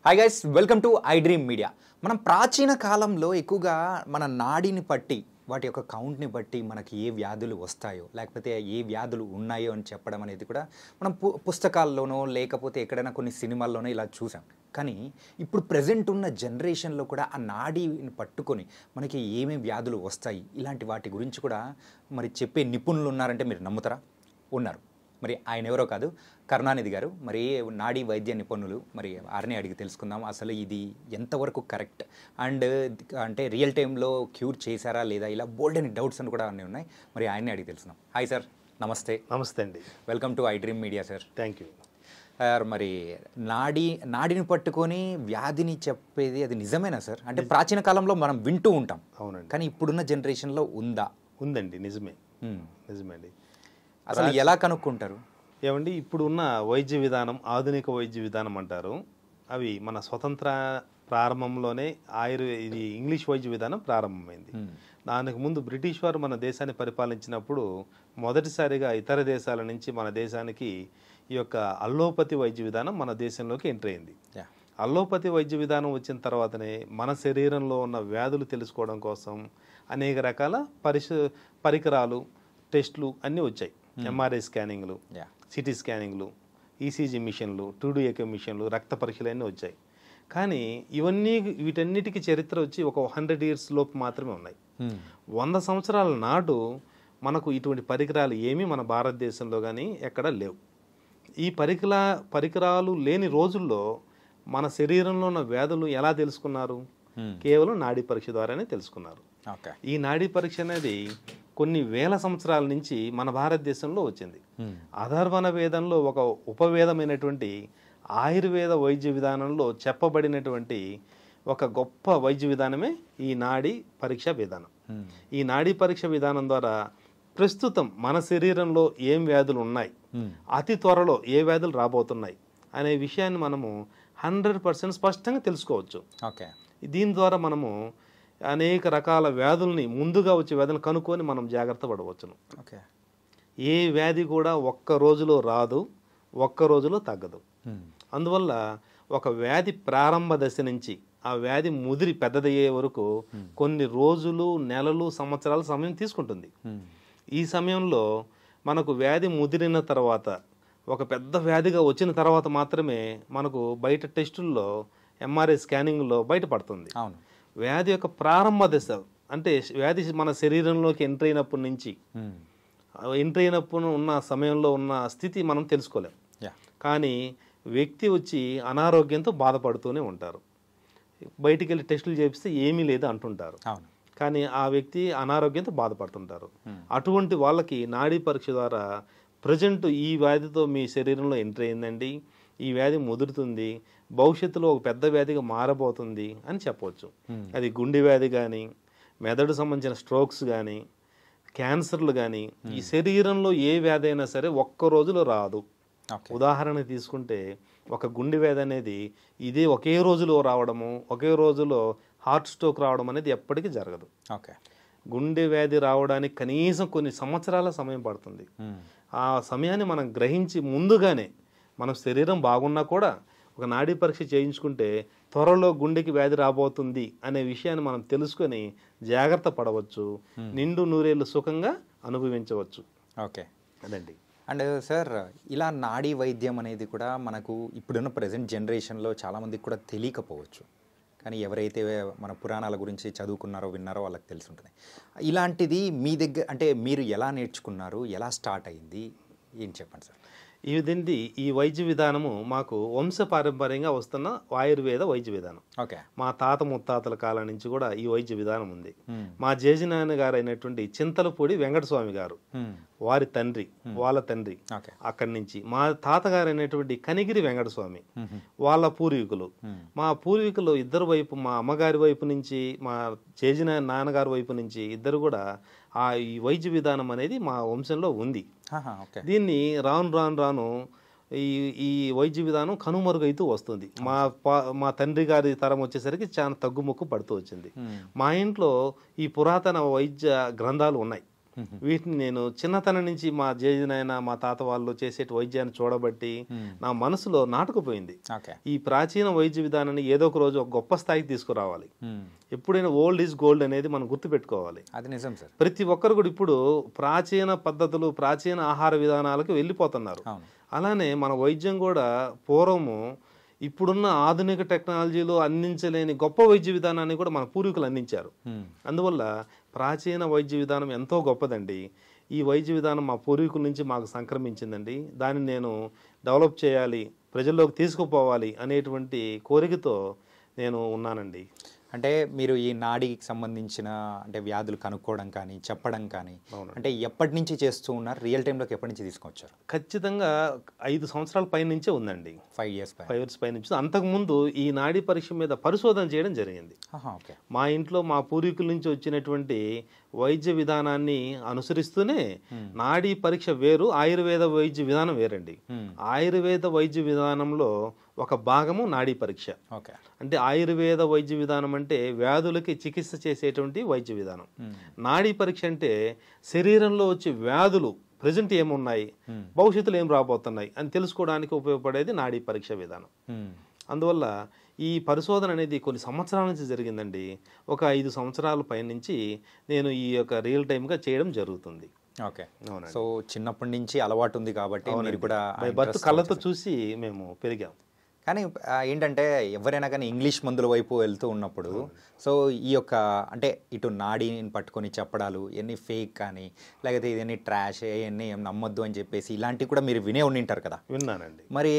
Hi guys, welcome to I dream media. మనం ప్రాచీన కాలంలో ఎక్కువగా మన నాడిని బట్టి, వాటి యొక్క కౌంట్ని బట్టి మనకి ఏ వ్యాధులు వస్తాయో లేకపోతే ఏ వ్యాధులు ఉన్నాయో అని చెప్పడం అనేది కూడా మనం పుస్తకాల్లోనో లేకపోతే ఎక్కడైనా కొన్ని సినిమాల్లోనో ఇలా చూసాం. కానీ ఇప్పుడు ప్రజెంట్ ఉన్న జనరేషన్లో కూడా ఆ నాడిని పట్టుకొని మనకి ఏమేమి వ్యాధులు వస్తాయి ఇలాంటి వాటి గురించి కూడా మరి చెప్పే నిపుణులు ఉన్నారంటే మీరు నమ్ముతారా? ఉన్నారు. మరి ఆయన ఎవరో కాదు, కరుణానిధి గారు. మరి నాడీ వైద్య నిపుణులు. మరి వారిని అడిగి తెలుసుకుందాం అసలు ఇది ఎంతవరకు కరెక్ట్ అండ్ అంటే రియల్ టైంలో క్యూర్ చేశారా లేదా, ఇలా బోల్డ్ అని డౌట్స్ అని కూడా అన్నీ ఉన్నాయి. మరి ఆయన్ని అడిగి తెలుసుకుందాం. హాయ్ సార్, నమస్తే. నమస్తే అండి. Welcome to I dream media sir. Thank you sir. మరి నాడిని పట్టుకొని వ్యాధిని చెప్పేది అది నిజమేనా సార్? అంటే ప్రాచీన కాలంలో మనం వింటూ ఉంటాం. అవునండి. కానీ ఇప్పుడున్న జనరేషన్లో ఉందా? ఉందండి, నిజమే. నిజమే అండి. అసలు ఎలా కనుక్కుంటారు? ఏమండి, ఇప్పుడు ఉన్న వైద్య విధానం ఆధునిక వైద్య విధానం అంటారు. అవి మన స్వతంత్ర ప్రారంభంలోనే ఇది ఇంగ్లీష్ వైద్య విధానం ప్రారంభమైంది. దానికి ముందు బ్రిటిష్ వారు మన దేశాన్ని పరిపాలించినప్పుడు మొదటిసారిగా ఇతర దేశాల నుంచి మన దేశానికి ఈ యొక్క అల్లోపతి వైద్య విధానం మన దేశంలోకి ఎంటర్ అయింది. అల్లోపతి వైద్య విధానం వచ్చిన తర్వాతనే మన శరీరంలో ఉన్న వ్యాధులు తెలుసుకోవడం కోసం అనేక రకాల పరికరాలు, టెస్టులు అన్నీ వచ్చాయి. ఎంఆర్ఐ స్కానింగ్లు, సిటీ స్కానింగ్లు, ఈసీజీ మిషన్లు, 2D ఎకో మిషన్లు, రక్త పరీక్షలు అన్నీ వచ్చాయి. కానీ వీటన్నిటికీ చరిత్ర వచ్చి ఒక 100 years లోపు మాత్రమే ఉన్నాయి. 100 సంవత్సరాల నాడు మనకు ఇటువంటి పరికరాలు ఏమీ మన భారతదేశంలో కానీ ఎక్కడా లేవు. ఈ పరికరాలు లేని రోజుల్లో మన శరీరంలో ఉన్న వ్యాధులు ఎలా తెలుసుకున్నారు? కేవలం నాడీ పరీక్ష ద్వారానే తెలుసుకున్నారు. ఈ నాడీ పరీక్ష అనేది కొన్ని వేల సంవత్సరాల నుంచి మన భారతదేశంలో వచ్చింది. అధర్వణ వేదంలో ఒక ఉపవేదమైనటువంటి ఆయుర్వేద వైద్య విధానంలో చెప్పబడినటువంటి ఒక గొప్ప వైద్య విధానమే ఈ నాడీ పరీక్ష విధానం. ఈ నాడీ పరీక్ష విధానం ద్వారా ప్రస్తుతం మన శరీరంలో ఏం వ్యాధులు ఉన్నాయి, అతి త్వరలో ఏ వ్యాధులు రాబోతున్నాయి అనే విషయాన్ని మనము 100% స్పష్టంగా తెలుసుకోవచ్చు. దీని ద్వారా మనము అనేక రకాల వ్యాధుల్ని, ముందుగా వచ్చే వ్యాధులను కనుక్కొని మనం జాగ్రత్త పడవచ్చును. ఏ వ్యాధి కూడా ఒక్క రోజులో రాదు, ఒక్క రోజులో తగ్గదు. అందువల్ల ఒక వ్యాధి ప్రారంభ దశ నుంచి ఆ వ్యాధి ముదిరి పెద్దదయ్యే వరకు కొన్ని రోజులు, నెలలు, సంవత్సరాల సమయం తీసుకుంటుంది. ఈ సమయంలో మనకు వ్యాధి ముదిరిన తర్వాత, ఒక పెద్ద వ్యాధిగా వచ్చిన తర్వాత మాత్రమే మనకు బయట టెస్టుల్లో, ఎంఆర్ఐ స్కానింగ్లో బయటపడుతుంది. వ్యాధి యొక్క ప్రారంభ దశ అంటే వ్యాధి మన శరీరంలోకి ఎంటర్ అయినప్పుడు ఉన్న సమయంలో ఉన్న స్థితి మనం తెలుసుకోలేం. కానీ వ్యక్తి వచ్చి అనారోగ్యంతో బాధపడుతూనే ఉంటారు. బయటికి వెళ్ళి టెస్టులు చేపిస్తే ఏమీ లేదు అంటుంటారు. కానీ ఆ వ్యక్తి అనారోగ్యంతో బాధపడుతుంటారు. అటువంటి వాళ్ళకి నాడీ పరీక్ష ద్వారా ప్రజెంట్ ఈ వ్యాధితో మీ శరీరంలో ఎంటర్ అయిందండి, ఈ వ్యాధి ముదురుతుంది, భవిష్యత్తులో ఒక పెద్ద వ్యాధిగా మారబోతుంది అని చెప్పవచ్చు. అది గుండె వ్యాధి కానీ, మెదడు సంబంధించిన స్ట్రోక్స్ కానీ, క్యాన్సర్లు కానీ, ఈ శరీరంలో ఏ వ్యాధి అయినా సరే ఒక్క రోజులో రాదు. ఉదాహరణ తీసుకుంటే ఒక గుండె వ్యాధి అనేది ఇదే ఒకే రోజులో రావడము, ఒకే రోజులో హార్ట్ స్ట్రోక్ రావడం అనేది ఎప్పటికీ జరగదు. గుండె వ్యాధి రావడానికి కనీసం కొన్ని సంవత్సరాల సమయం పడుతుంది. ఆ సమయాన్ని మనం గ్రహించి ముందుగానే మన శరీరం బాగున్నా కూడా ఒక నాడీ పరీక్ష చేయించుకుంటే త్వరలో గుండెకి వ్యాధి రాబోతుంది అనే విషయాన్ని మనం తెలుసుకొని జాగ్రత్త పడవచ్చు, నిండు నూరేళ్ళు సుఖంగా అనుభవించవచ్చు. అదండి. అండ్ సార్, ఇలా నాడీ వైద్యం అనేది కూడా మనకు ఇప్పుడున్న ప్రజెంట్ జనరేషన్లో చాలామందికి కూడా తెలియకపోవచ్చు. కానీ ఎవరైతే మన పురాణాల గురించి చదువుకున్నారో, విన్నారో వాళ్ళకి తెలిసి ఉంటుంది. ఇలాంటిది మీ దగ్గర అంటే మీరు ఎలా నేర్చుకున్నారు, ఎలా స్టార్ట్ అయింది, ఏం చెప్పండి సార్? ఇదండి, ఈ వైద్య విధానము మాకు వంశపారంపర్యంగా వస్తున్న ఆయుర్వేద వైద్య విధానం. మా తాత ముత్తాతల కాలం నుంచి కూడా ఈ వైద్య విధానం ఉంది. మా జేజినాయన గారు అయినటువంటి చింతలపూడి వెంకటస్వామి గారు, వారి తండ్రి, వాళ్ళ తండ్రి, అక్కడి నుంచి మా తాతగారు అయినటువంటి కనిగిరి వెంకటస్వామి, వాళ్ళ పూర్వీకులు, మా పూర్వీకులు ఇద్దరు వైపు, మా అమ్మగారి వైపు నుంచి, మా జేజినాయన నాన్నగారి వైపు నుంచి ఇద్దరు కూడా ఈ వైద్య విధానం అనేది మా వంశంలో ఉంది. దీన్ని రాను రాను రాను ఈ వైద్య విధానం కనుమరుగైతూ వస్తుంది. మా తండ్రి గారి తరం వచ్చేసరికి చాలా తగ్గుముక్కు పడుతూ వచ్చింది. మా ఇంట్లో ఈ పురాతన వైద్య గ్రంథాలు ఉన్నాయి. వీటిని నేను చిన్నతనం నుంచి మా జేజనైనా మా తాత వాళ్ళు చేసే వైద్యాన్ని చూడబట్టి నా మనసులో నాటుకుపోయింది. ఓకే. ఈ ప్రాచీన వైద్య విధానాన్ని ఏదో ఒక రోజు ఒక గొప్ప స్థాయికి తీసుకురావాలి. ఎప్పుడైనా ఓల్డ్ ఈజ్ గోల్డ్ అనేది మనం గుర్తుపెట్టుకోవాలి. అది నిజం సార్. ప్రతి ఒక్కరు కూడా ఇప్పుడు ప్రాచీన పద్ధతులు, ప్రాచీన ఆహార విధానాలకు వెళ్ళిపోతున్నారు. అలానే మన వైద్యం కూడా పూర్వము ఇప్పుడున్న ఆధునిక టెక్నాలజీలో అందించలేని గొప్ప వైద్య విధానాన్ని కూడా మన పూర్వీకులు అందించారు. అందువల్ల ప్రాచీన వైద్య విధానం ఎంతో గొప్పదండి. ఈ వైద్య విధానం మా పూర్వీకుల నుంచి మాకు సంక్రమించిందండి. దాన్ని నేను డెవలప్ చేయాలి, ప్రజల్లోకి తీసుకుపోవాలి అనేటువంటి కోరికతో నేను ఉన్నానండి. అంటే మీరు ఈ నాడికి సంబంధించిన అంటే వ్యాధులు కనుక్కోవడం కానీ చెప్పడం కానీ అంటే ఎప్పటి నుంచి చేస్తూ ఉన్నారు? రియల్ టైంలోకి ఎప్పటి నుంచి తీసుకొచ్చారు? ఖచ్చితంగా 5 సంవత్సరాల పై నుంచే ఉందండి. 5 ఇయర్స్ పై నుంచి. అంతకుముందు ఈ నాడీ పరీక్ష మీద పరిశోధన చేయడం జరిగింది. మా ఇంట్లో మా పూర్వీకుల నుంచి వచ్చినటువంటి వైద్య విధానాన్ని అనుసరిస్తూనే నాడీ పరీక్ష వేరు, ఆయుర్వేద వైద్య విధానం వేరండి. ఆయుర్వేద వైద్య విధానంలో ఒక భాగము నాడీ పరీక్ష. అంటే ఆయుర్వేద వైద్య విధానం అంటే వ్యాధులకి చికిత్స చేసేటువంటి వైద్య విధానం. నాడీ పరీక్ష అంటే శరీరంలో వచ్చే వ్యాధులు ప్రజెంట్ ఏమున్నాయి, భవిష్యత్తులో ఏం రాబోతున్నాయి అని తెలుసుకోవడానికి ఉపయోగపడేది నాడీ పరీక్ష విధానం. అందువల్ల ఈ పరిశోధన అనేది కొన్ని సంవత్సరాల నుంచి జరిగిందండి. ఒక 5 సంవత్సరాల పై నుంచి నేను ఈ యొక్క రియల్ టైమ్గా చేయడం జరుగుతుంది. ఓకే. సో చిన్నప్పటి నుంచి అలవాటు ఉంది కాబట్టి మీరు కూడా కళ్ళతో చూసి మేము పెరిగాం. కానీ ఏంటంటే ఎవరైనా కానీ ఇంగ్లీష్ మందుల వైపు వెళ్తూ ఉన్నప్పుడు సో ఈ యొక్క అంటే ఇటు నాడీని పట్టుకొని చెప్పడాలు ఇవన్నీ ఫేక్ కానీ లేకపోతే ఇవన్నీ ట్రాష్ ఇవన్నీ ఏం నమ్మొద్దు అని చెప్పేసి ఇలాంటివి కూడా మీరు వినే ఉండింటారు కదా? విన్నానండి. మరి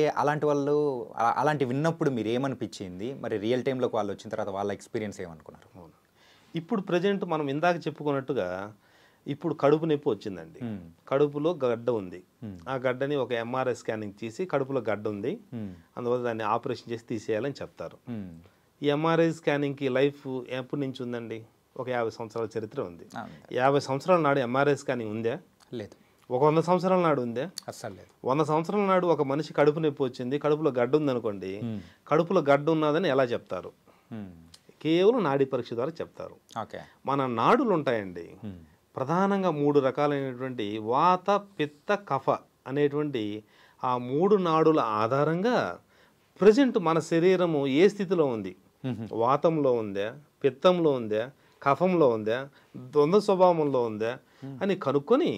అలాంటి విన్నప్పుడు మీరు ఏమనిపించింది? మరి రియల్ టైంలోకి వాళ్ళు వచ్చిన తర్వాత వాళ్ళ ఎక్స్పీరియన్స్ ఏమనుకున్నారు? ఇప్పుడు ప్రజెంట్ మనం ఇందాక చెప్పుకున్నట్టుగా ఇప్పుడు కడుపు నొప్పి వచ్చిందండి. కడుపులో గడ్డ ఉంది. ఆ గడ్డని ఒక ఎంఆర్ఐ స్కానింగ్ తీసి కడుపులో గడ్డ ఉంది, అందువల్ల దాన్ని ఆపరేషన్ చేసి తీసేయాలని చెప్తారు. ఈ ఎంఆర్ఐ స్కానింగ్కి లైఫ్ ఎప్పటి నుంచి ఉందండి? ఒక 50 సంవత్సరాల చరిత్ర ఉంది. 50 సంవత్సరాల నాడు ఎంఆర్ఐ స్కానింగ్ ఉందా? లేదు. ఒక 100 సంవత్సరాల నాడు ఉందా? అస్సలు లేదు. 100 సంవత్సరాల నాడు ఒక మనిషి కడుపు నొప్పి వచ్చింది, కడుపులో గడ్డ ఉందనుకోండి, కడుపులో గడ్డ ఉన్నదని ఎలా చెప్తారు? కేవలం నాడీ పరీక్ష ద్వారా చెప్తారు. మన నాడులు ఉంటాయండి, ప్రధానంగా 3 రకాలైనటువంటి వాత, పిత్త, కఫ అనేటువంటి ఆ 3 నాడుల ఆధారంగా ప్రజెంట్ మన శరీరము ఏ స్థితిలో ఉంది, వాతంలో ఉందా, పిత్తంలో ఉందా, కఫంలో ఉందా, ద్వంద్వ స్వభావంలో ఉందా అని కనుక్కొని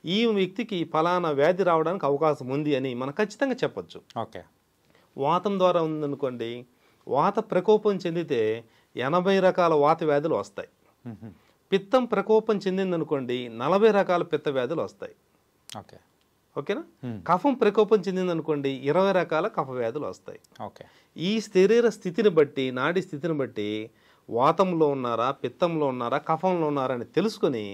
ఈ వ్యక్తికి ఫలానా వ్యాధి రావడానికి అవకాశం ఉంది అని మనం ఖచ్చితంగా చెప్పచ్చు. ఓకే. వాతం ద్వారా ఉందనుకోండి, వాత ప్రకోపం చెందితే 80 రకాల వాత వ్యాధులు వస్తాయి. పిత్తం ప్రకోపం చెందిందనుకోండి 40 రకాల పిత్త వ్యాధులు వస్తాయి. ఓకేనా? కఫం ప్రకోపం చెందిందనుకోండి 20 రకాల కఫ వ్యాధులు వస్తాయి. ఈ శరీర స్థితిని బట్టి, నాడి స్థితిని బట్టి వాతంలో ఉన్నారా, పిత్తంలో ఉన్నారా, కఫంలో ఉన్నారా అని తెలుసుకొని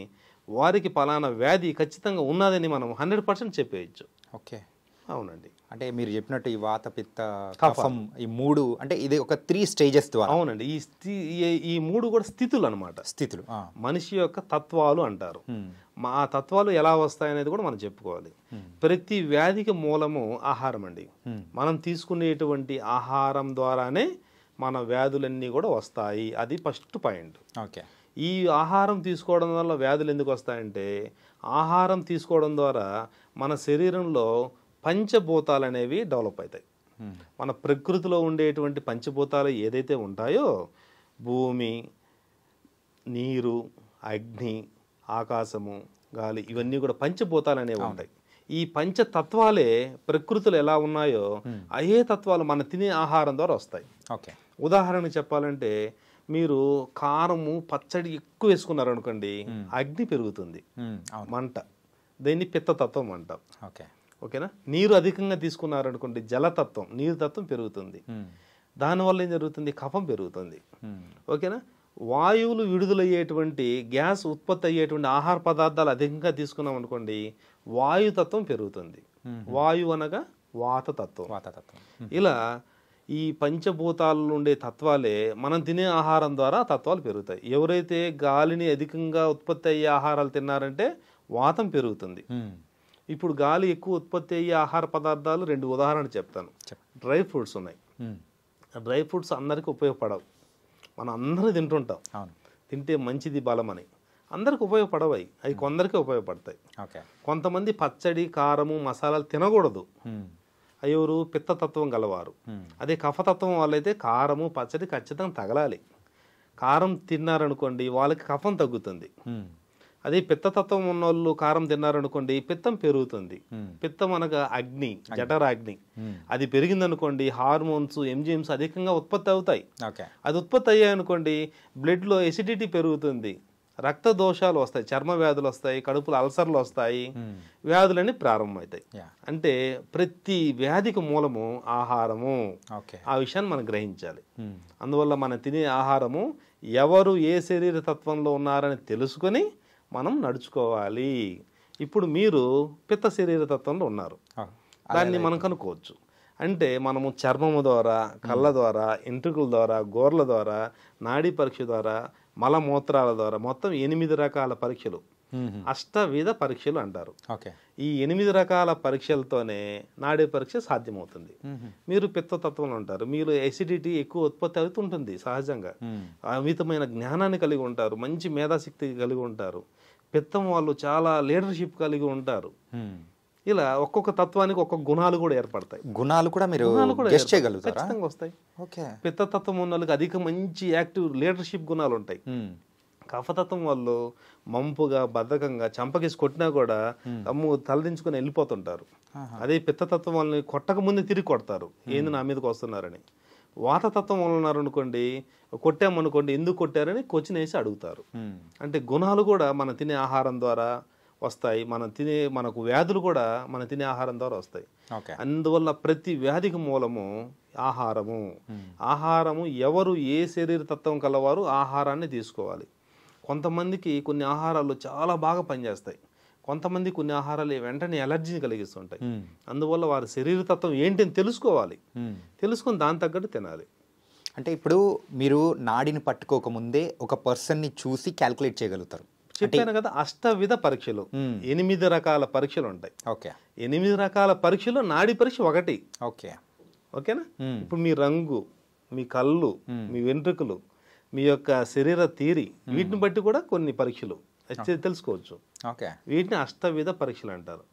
వారికి పలానా వ్యాధి ఖచ్చితంగా ఉన్నదని మనం 100% చెప్పేయచ్చు. ఓకే. అవునండి. అంటే మీరు చెప్పినట్టు ఈ వాత, పిత్త, కఫం ఈ 3 అంటే ఇది ఒక 3 స్టేజెస్ ద్వారా. అవునండి. ఈ 3 కూడా స్థితులు అనమాట. స్థితులు మనిషి యొక్క తత్వాలు అంటారు. ఆ తత్వాలు ఎలా వస్తాయనేది కూడా మనం చెప్పుకోవాలి. ప్రతి వ్యాధికి మూలము ఆహారం అండి. మనం తీసుకునేటువంటి ఆహారం ద్వారానే మన వ్యాధులన్నీ కూడా వస్తాయి. అది ఫస్ట్ పాయింట్. ఓకే. ఈ ఆహారం తీసుకోవడం వల్ల వ్యాధులు ఎందుకు వస్తాయంటే, ఆహారం తీసుకోవడం ద్వారా మన శరీరంలో పంచభూతాలు అనేవి డెవలప్ అవుతాయి. మన ప్రకృతిలో ఉండేటువంటి పంచభూతాలు ఏదైతే ఉంటాయో, భూమి, నీరు, అగ్ని, ఆకాశము, గాలి, ఇవన్నీ కూడా పంచభూతాలు అనేవి ఉంటాయి. ఈ పంచతత్వాలే ప్రకృతిలో ఎలా ఉన్నాయో అయ్యే తత్వాలు మన తినే ఆహారం ద్వారా వస్తాయి. ఉదాహరణకు చెప్పాలంటే, మీరు కారము, పచ్చడి ఎక్కువ వేసుకున్నారు అనుకోండి, అగ్ని పెరుగుతుంది, మంట, దీన్ని పిత్తతత్వం అంటాం. ఓకేనా? నీరు అధికంగా తీసుకున్నారనుకోండి, జలతత్వం, నీరు తత్వం పెరుగుతుంది. దానివల్ల ఏం జరుగుతుంది? కఫం పెరుగుతుంది. ఓకేనా? వాయువులు విడుదలయ్యేటువంటి, గ్యాస్ ఉత్పత్తి అయ్యేటువంటి ఆహార పదార్థాలు అధికంగా తీసుకున్నాం అనుకోండి, వాయుతత్వం పెరుగుతుంది. వాయువు అనగా వాతతత్వం. ఇలా ఈ పంచభూతాల్లో ఉండే తత్వాలే మనం తినే ఆహారం ద్వారా తత్వాలు పెరుగుతాయి. ఎవరైతే గాలిని అధికంగా ఉత్పత్తి అయ్యే ఆహారాలు తిన్నారంటే వాతం పెరుగుతుంది. ఇప్పుడు గాలి ఎక్కువ ఉత్పత్తి అయ్యే ఆహార పదార్థాలు 2 ఉదాహరణలు చెప్తాను. డ్రై ఫ్రూట్స్ ఉన్నాయి. డ్రై ఫ్రూట్స్ అందరికీ ఉపయోగపడవు, మనం అందరూ తింటుంటాం, తింటే మంచిది బలం అని. అందరికి ఉపయోగపడవాయి, అవి కొందరికి ఉపయోగపడతాయి. ఓకే. కొంతమంది పచ్చడి, కారము, మసాలాలు తినకూడదు, ఎవరు పిత్తతత్వం గలవారు. అదే కఫతత్వం వాళ్ళైతే కారము, పచ్చడి ఖచ్చితంగా తగలాలి. కారం తిన్నారనుకోండి వాళ్ళకి కఫం తగ్గుతుంది. అదే పిత్తతత్వం ఉన్నోళ్ళు కారం తిన్నారనుకోండి పిత్తం పెరుగుతుంది. పిత్తం అనగా అగ్ని, జఠరాగ్ని. అది పెరిగిందనుకోండి హార్మోన్స్, ఎంజైమ్స్ అధికంగా ఉత్పత్తి అవుతాయి. అది ఉత్పత్తి అయ్యాయనుకోండి బ్లడ్లో ఎసిడిటీ పెరుగుతుంది, రక్త దోషాలు వస్తాయి, చర్మ వ్యాధులు వస్తాయి, కడుపులో అల్సర్లు వస్తాయి, వ్యాధులన్నీ ప్రారంభమవుతాయి. అంటే ప్రతి వ్యాధికి మూలము ఆహారము. ఆ విషయాన్ని మనం గ్రహించాలి. అందువల్ల మనం తినే ఆహారము ఎవరు ఏ శరీర తత్వంలో ఉన్నారని తెలుసుకొని మనం నడుచుకోవాలి. ఇప్పుడు మీరు పిత్త శరీర తత్వంలో ఉన్నారు, దాన్ని మనం కనుక్కోవచ్చు. అంటే మనము చర్మము ద్వారా, కళ్ళ ద్వారా, ఎంట్రుకల ద్వారా, గోర్ల ద్వారా, నాడీ పరీక్ష ద్వారా, మలమూత్రాల ద్వారా మొత్తం 8 రకాల పరీక్షలు, అష్టవిధ పరీక్షలు అంటారు. ఈ 8 రకాల పరీక్షలతోనే నాడీ పరీక్ష సాధ్యమవుతుంది. మీరు పిత్తతత్వంలో ఉంటారు, మీరు ఎసిడిటీ ఎక్కువ ఉత్పత్తి అవుతుంటుంది సహజంగా, అమితమైన జ్ఞానాన్ని కలిగి ఉంటారు, మంచి మేధాశక్తి కలిగి ఉంటారు, పిత్తం వాళ్ళు చాలా లీడర్షిప్ కలిగి ఉంటారు. ఇలా ఒక్కొక్క తత్వానికి ఒక్కొక్క గుణాలు కూడా ఏర్పడతాయి. గుణాలు కూడా మీరు గెస్ చేయగలుగుతారా? ఖచ్చితంగా వస్తాయి. పిత్తతత్వం ఉన్న వాళ్ళకి అధిక మంచి యాక్టివ్ లీడర్షిప్ గుణాలు ఉంటాయి. కఫతత్వం వాళ్ళు మంపుగా, బద్ధకంగా, చంపకేసి కొట్టినా కూడా తలదించుకొని వెళ్ళిపోతుంటారు. అదే పిత్తతత్వం వాళ్ళని కొట్టక ముందే తిరిగి కొడతారు, ఏంది నా మీదకి వస్తున్నారని. వాతతత్వం వాళ్ళు ఉన్నారనుకోండి, కొట్టామనుకోండి ఎందుకు కొట్టారని క్వశ్చన్ వేసి అడుగుతారు. అంటే గుణాలు కూడా మనం తినే ఆహారం ద్వారా వస్తాయి, మనకు వ్యాధులు కూడా మనం తినే ఆహారం ద్వారా వస్తాయి. అందువల్ల ప్రతి వ్యాధికి మూలము ఆహారము. ఆహారము ఎవరు ఏ శరీర తత్వం కలవారు ఆహారాన్ని తీసుకోవాలి. కొంతమందికి కొన్ని ఆహారాలు చాలా బాగా పనిచేస్తాయి, కొంతమంది కొన్ని ఆహారాలు వెంటనే ఎలర్జీని కలిగిస్తుంటాయి. అందువల్ల వారి శరీర తత్వం ఏంటని తెలుసుకోవాలి, తెలుసుకొని దాని తగ్గట్టు తినాలి. అంటే ఇప్పుడు మీరు నాడిని పట్టుకోకముందే ఒక పర్సన్ని చూసి క్యాల్కులేట్ చేయగలుగుతారు. చెప్పాను కదా, అష్టవిధ పరీక్షలు, 8 రకాల పరీక్షలు ఉంటాయి. 8 రకాల పరీక్షలు నాడీ పరీక్ష ఒకటి. ఓకేనా? ఇప్పుడు మీ రంగు, మీ కళ్ళు, మీ వెంట్రుకలు, మీ యొక్క శరీర తీరి, వీటిని బట్టి కూడా కొన్ని పరీక్షలు తెలుసుకోవచ్చు. వీటిని అష్టవిధ పరీక్షలు అంటారు.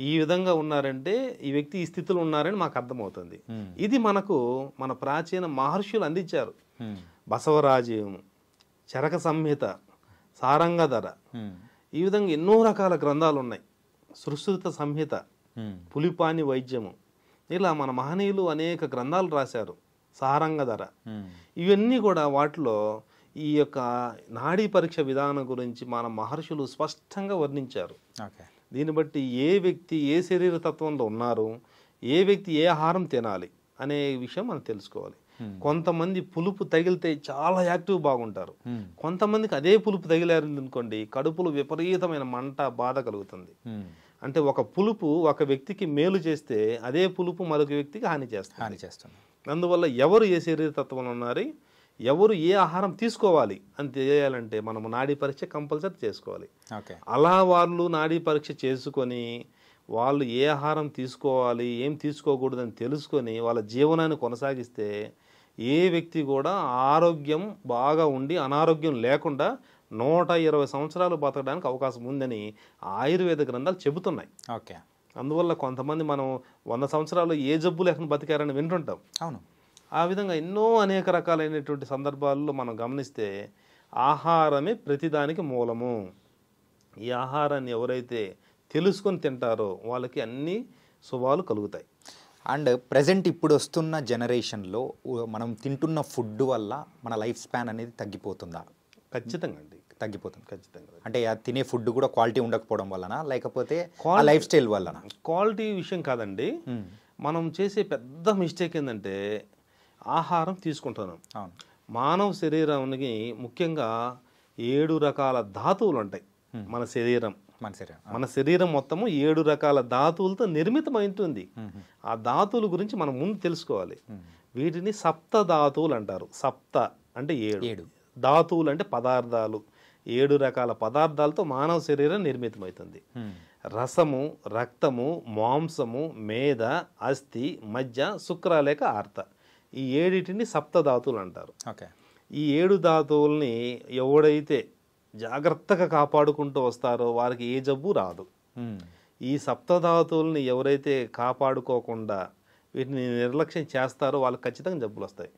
ఈ విధంగా ఉన్నారంటే ఈ వ్యక్తి ఈ స్థితిలో ఉన్నారని మాకు అర్థమవుతుంది. ఇది మనకు మన ప్రాచీన మహర్షులు అందించారు. బసవరాజ్యం, చరక సంహిత, సారంగధర, ఈ విధంగా ఎన్నో రకాల గ్రంథాలు ఉన్నాయి. సుశ్రుత సంహిత, పులిపాని వైద్యము, ఇలా మన మహనీయులు అనేక గ్రంథాలు రాశారు. సారంగధర, ఇవన్నీ కూడా వాటిలో ఈ యొక్క నాడీ పరీక్ష విధానం గురించి మన మహర్షులు స్పష్టంగా వర్ణించారు. దీన్ని బట్టి ఏ వ్యక్తి ఏ శరీర తత్వంలో ఉన్నారు, ఏ వ్యక్తి ఏ ఆహారం తినాలి అనే విషయం మనం తెలుసుకోవాలి. కొంతమంది పులుపు తగిలితే చాలా యాక్టివ్ బాగుంటారు, కొంతమందికి అదే పులుపు తగిలారు అనుకోండి కడుపులో విపరీతమైన మంట, బాధ కలుగుతుంది. అంటే ఒక పులుపు ఒక వ్యక్తికి మేలు చేస్తే అదే పులుపు మరొక వ్యక్తికి హాని చేస్తుంది. అందువల్ల ఎవరు ఏ శరీర తత్వంలో ఉన్నారు, ఎవరు ఏ ఆహారం తీసుకోవాలి అని తెలియాలంటే మనము నాడీ పరీక్ష కంపల్సరీ చేసుకోవాలి. అలా వాళ్ళు నాడీ పరీక్ష చేసుకొని వాళ్ళు ఏ ఆహారం తీసుకోవాలి, ఏం తీసుకోకూడదని తెలుసుకొని వాళ్ళ జీవనాన్ని కొనసాగిస్తే ఏ వ్యక్తి కూడా ఆరోగ్యం బాగా ఉండి అనారోగ్యం లేకుండా 120 సంవత్సరాలు బతకడానికి అవకాశం ఉందని ఆయుర్వేద గ్రంథాలు చెబుతున్నాయి. అందువల్ల కొంతమంది మనం 100 సంవత్సరాలు ఏ జబ్బు లేకుండా బతికారని వింటుంటాం. అవును, ఆ విధంగా ఎన్నో అనేక రకాలైనటువంటి సందర్భాల్లో మనం గమనిస్తే ఆహారమే ప్రతిదానికి మూలము. ఈ ఆహారాన్ని ఎవరైతే తెలుసుకొని తింటారో వాళ్ళకి అన్ని శుభాలు కలుగుతాయి. అండ్ ప్రజెంట్ ఇప్పుడు వస్తున్న జనరేషన్లో మనం తింటున్న ఫుడ్ వల్ల మన లైఫ్ స్పాన్ అనేది తగ్గిపోతుందా? ఖచ్చితంగా అండి, తగ్గిపోతుంది. ఖచ్చితంగా. అంటే తినే ఫుడ్ కూడా క్వాలిటీ ఉండకపోవడం వలన, లేకపోతే లైఫ్ స్టైల్ వలన? క్వాలిటీ విషయం కాదండి, మనం చేసే పెద్ద మిస్టేక్ ఏంటంటే ఆహారం తీసుకుంటున్నాం. మానవ శరీరానికి ముఖ్యంగా 7 రకాల ధాతువులు ఉంటాయి. మన శరీరం మొత్తము 7 రకాల ధాతువులతో నిర్మితమై ఉంటుంది. ఆ ధాతువుల గురించి మనం ముందు తెలుసుకోవాలి. వీటిని సప్త ధాతువులు అంటారు. సప్త అంటే 7, ధాతువులు అంటే పదార్థాలు. 7 రకాల పదార్థాలతో మానవ శరీరం నిర్మితమవుతుంది. రసము, రక్తము, మాంసము, మేధ, అస్థి, మజ్జ, శుక్రాలేక ఆర్త, ఈ 7టిని సప్త ధాతువులు అంటారు. ఈ 7 ధాతువుల్ని ఎవడైతే జాగ్రత్తగా కాపాడుకుంటూ వస్తారో వారికి ఏ జబ్బు రాదు. ఈ సప్తధాతువుల్ని ఎవరైతే కాపాడుకోకుండా వీటిని నిర్లక్ష్యం చేస్తారో వాళ్ళకి ఖచ్చితంగా జబ్బులు వస్తాయి.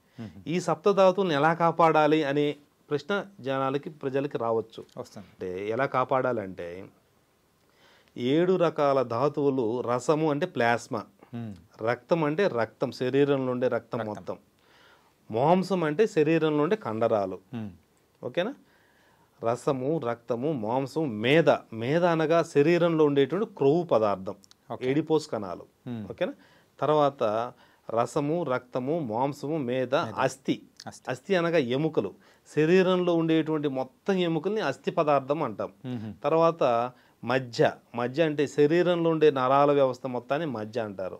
ఈ సప్తధాతువుల్ని ఎలా కాపాడాలి అనే ప్రశ్న ప్రజలకి రావచ్చు. అంటే ఎలా కాపాడాలంటే 7 రకాల ధాతువులు, రసము అంటే ప్లాస్మా, రక్తం అంటే రక్తం, శరీరంలో ఉండే రక్తం మొత్తం, మాంసం అంటే శరీరంలో ఉండే కండరాలు, ఓకేనా, రసము, రక్తము, మాంసం, మేధ, మేధ అనగా శరీరంలో ఉండేటువంటి క్రొవ్వు పదార్థం, ఎడిపోస్ కణాలు, ఓకేనా, తర్వాత రసము, రక్తము, మాంసము, మేధ, అస్థి, అస్థి అనగా ఎముకలు, శరీరంలో ఉండేటువంటి మొత్తం ఎముకల్ని అస్థి పదార్థం అంటాం. తర్వాత మజ్జ, మజ్జ అంటే శరీరంలో ఉండే నరాల వ్యవస్థ మొత్తాన్ని మజ్జ అంటారు.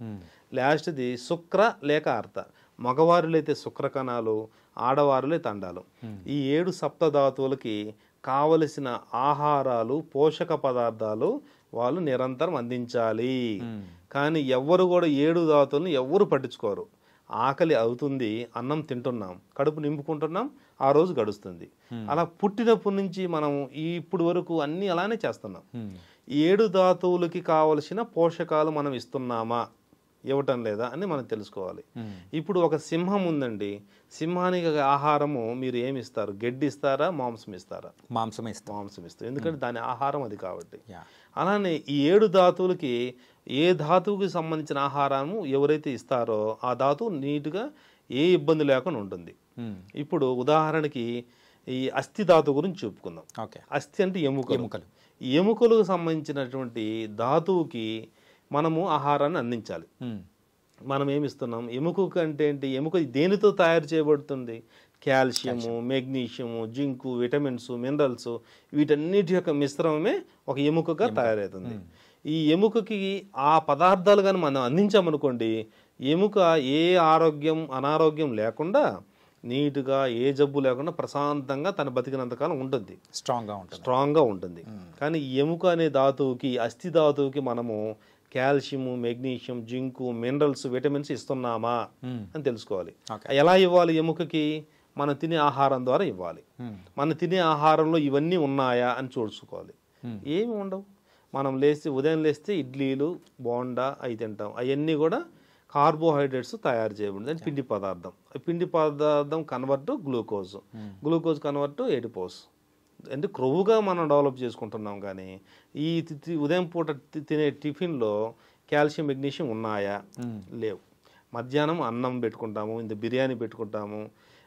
లాస్ట్ది శుక్ర లేక అర్ధ, మగవారులైతే శుక్ర కణాలు, ఆడవారులైతే అండాలు. ఈ 7 సప్తధాతువులకి కావలసిన ఆహారాలు, పోషక పదార్థాలు వాళ్ళు నిరంతరం అందించాలి. కానీ ఎవ్వరు కూడా 7 ధాతువులను ఎవ్వరు పట్టించుకోరు. ఆకలి అవుతుంది, అన్నం తింటున్నాం, కడుపు నింపుకుంటున్నాం, ఆ రోజు గడుస్తుంది. అలా పుట్టినప్పటి నుంచి మనం ఇప్పుడు వరకు అన్ని అలానే చేస్తున్నాం. 7 ధాతువులకి కావలసిన పోషకాలు మనం ఇస్తున్నామా, ఇవ్వటం లేదా అని మనం తెలుసుకోవాలి. ఇప్పుడు ఒక సింహం ఉందండి, సింహానికి ఆహారము మీరు ఏమి ఇస్తారు? గడ్డి ఇస్తారా, మాంసం ఇస్తారా? మాంసం ఇస్తారు, ఎందుకంటే దాని ఆహారం అది కాబట్టి. అలానే ఈ 7 ధాతువులకి ఏ ధాతువుకి సంబంధించిన ఆహారము ఎవరైతే ఇస్తారో ఆ ధాతువు నీట్గా ఏ ఇబ్బంది లేకుండా ఉంటుంది. ఇప్పుడు ఉదాహరణకి ఈ అస్థి ధాతువు గురించి చెప్పుకుందాం. అస్థి అంటే ఎముకలు. ఎముకలకు సంబంధించినటువంటి ధాతువుకి మనము ఆహారాన్ని అందించాలి. మనం ఏమి ఇస్తున్నాం? ఎముక అంటే ఏంటి? ఎముక దేనితో తయారు చేయబడుతుంది? Calcium, magnesium, zinc, vitamins, minerals, వీటన్నిటి యొక్క మిశ్రమమే ఒక ఎముకగా తయారవుతుంది. ఈ ఎముకకి ఆ పదార్థాలు కానీ మనం అందించామనుకోండి, ఎముక ఏ ఆరోగ్యం అనారోగ్యం లేకుండా నీట్గా ఏ జబ్బు లేకుండా ప్రశాంతంగా తన బతికినంతకాలం ఉంటుంది, స్ట్రాంగ్గా ఉంటుంది. కానీ ఈ ఎముక అనే ధాతువుకి, అస్థి ధాతువుకి మనము calcium, magnesium, zinc, minerals, vitamins ఇస్తున్నామా అని తెలుసుకోవాలి. ఎలా ఇవ్వాలి? ఎముకకి మనం తినే ఆహారం ద్వారా ఇవ్వాలి. మనం తినే ఆహారంలో ఇవన్నీ ఉన్నాయా అని చూసుకోవాలి. ఏమి ఉండవు. మనం ఉదయం లేస్తే ఇడ్లీలు, బోండా అవి తింటాం, అవన్నీ కూడా కార్బోహైడ్రేట్స్ తయారు చేయబడింది, అంటే పిండి పదార్థం. పిండి పదార్థం convert glucose, glucose convert adipose, అంటే క్రొవ్వుగా మనం డెవలప్ చేసుకుంటున్నాం. కానీ ఈ ఉదయం పూట తినే టిఫిన్లో కాల్షియం, మెగ్నీషియం ఉన్నాయా? లేవు. మధ్యాహ్నం అన్నం పెట్టుకుంటాము, ఇంత బిర్యానీ పెట్టుకుంటాము,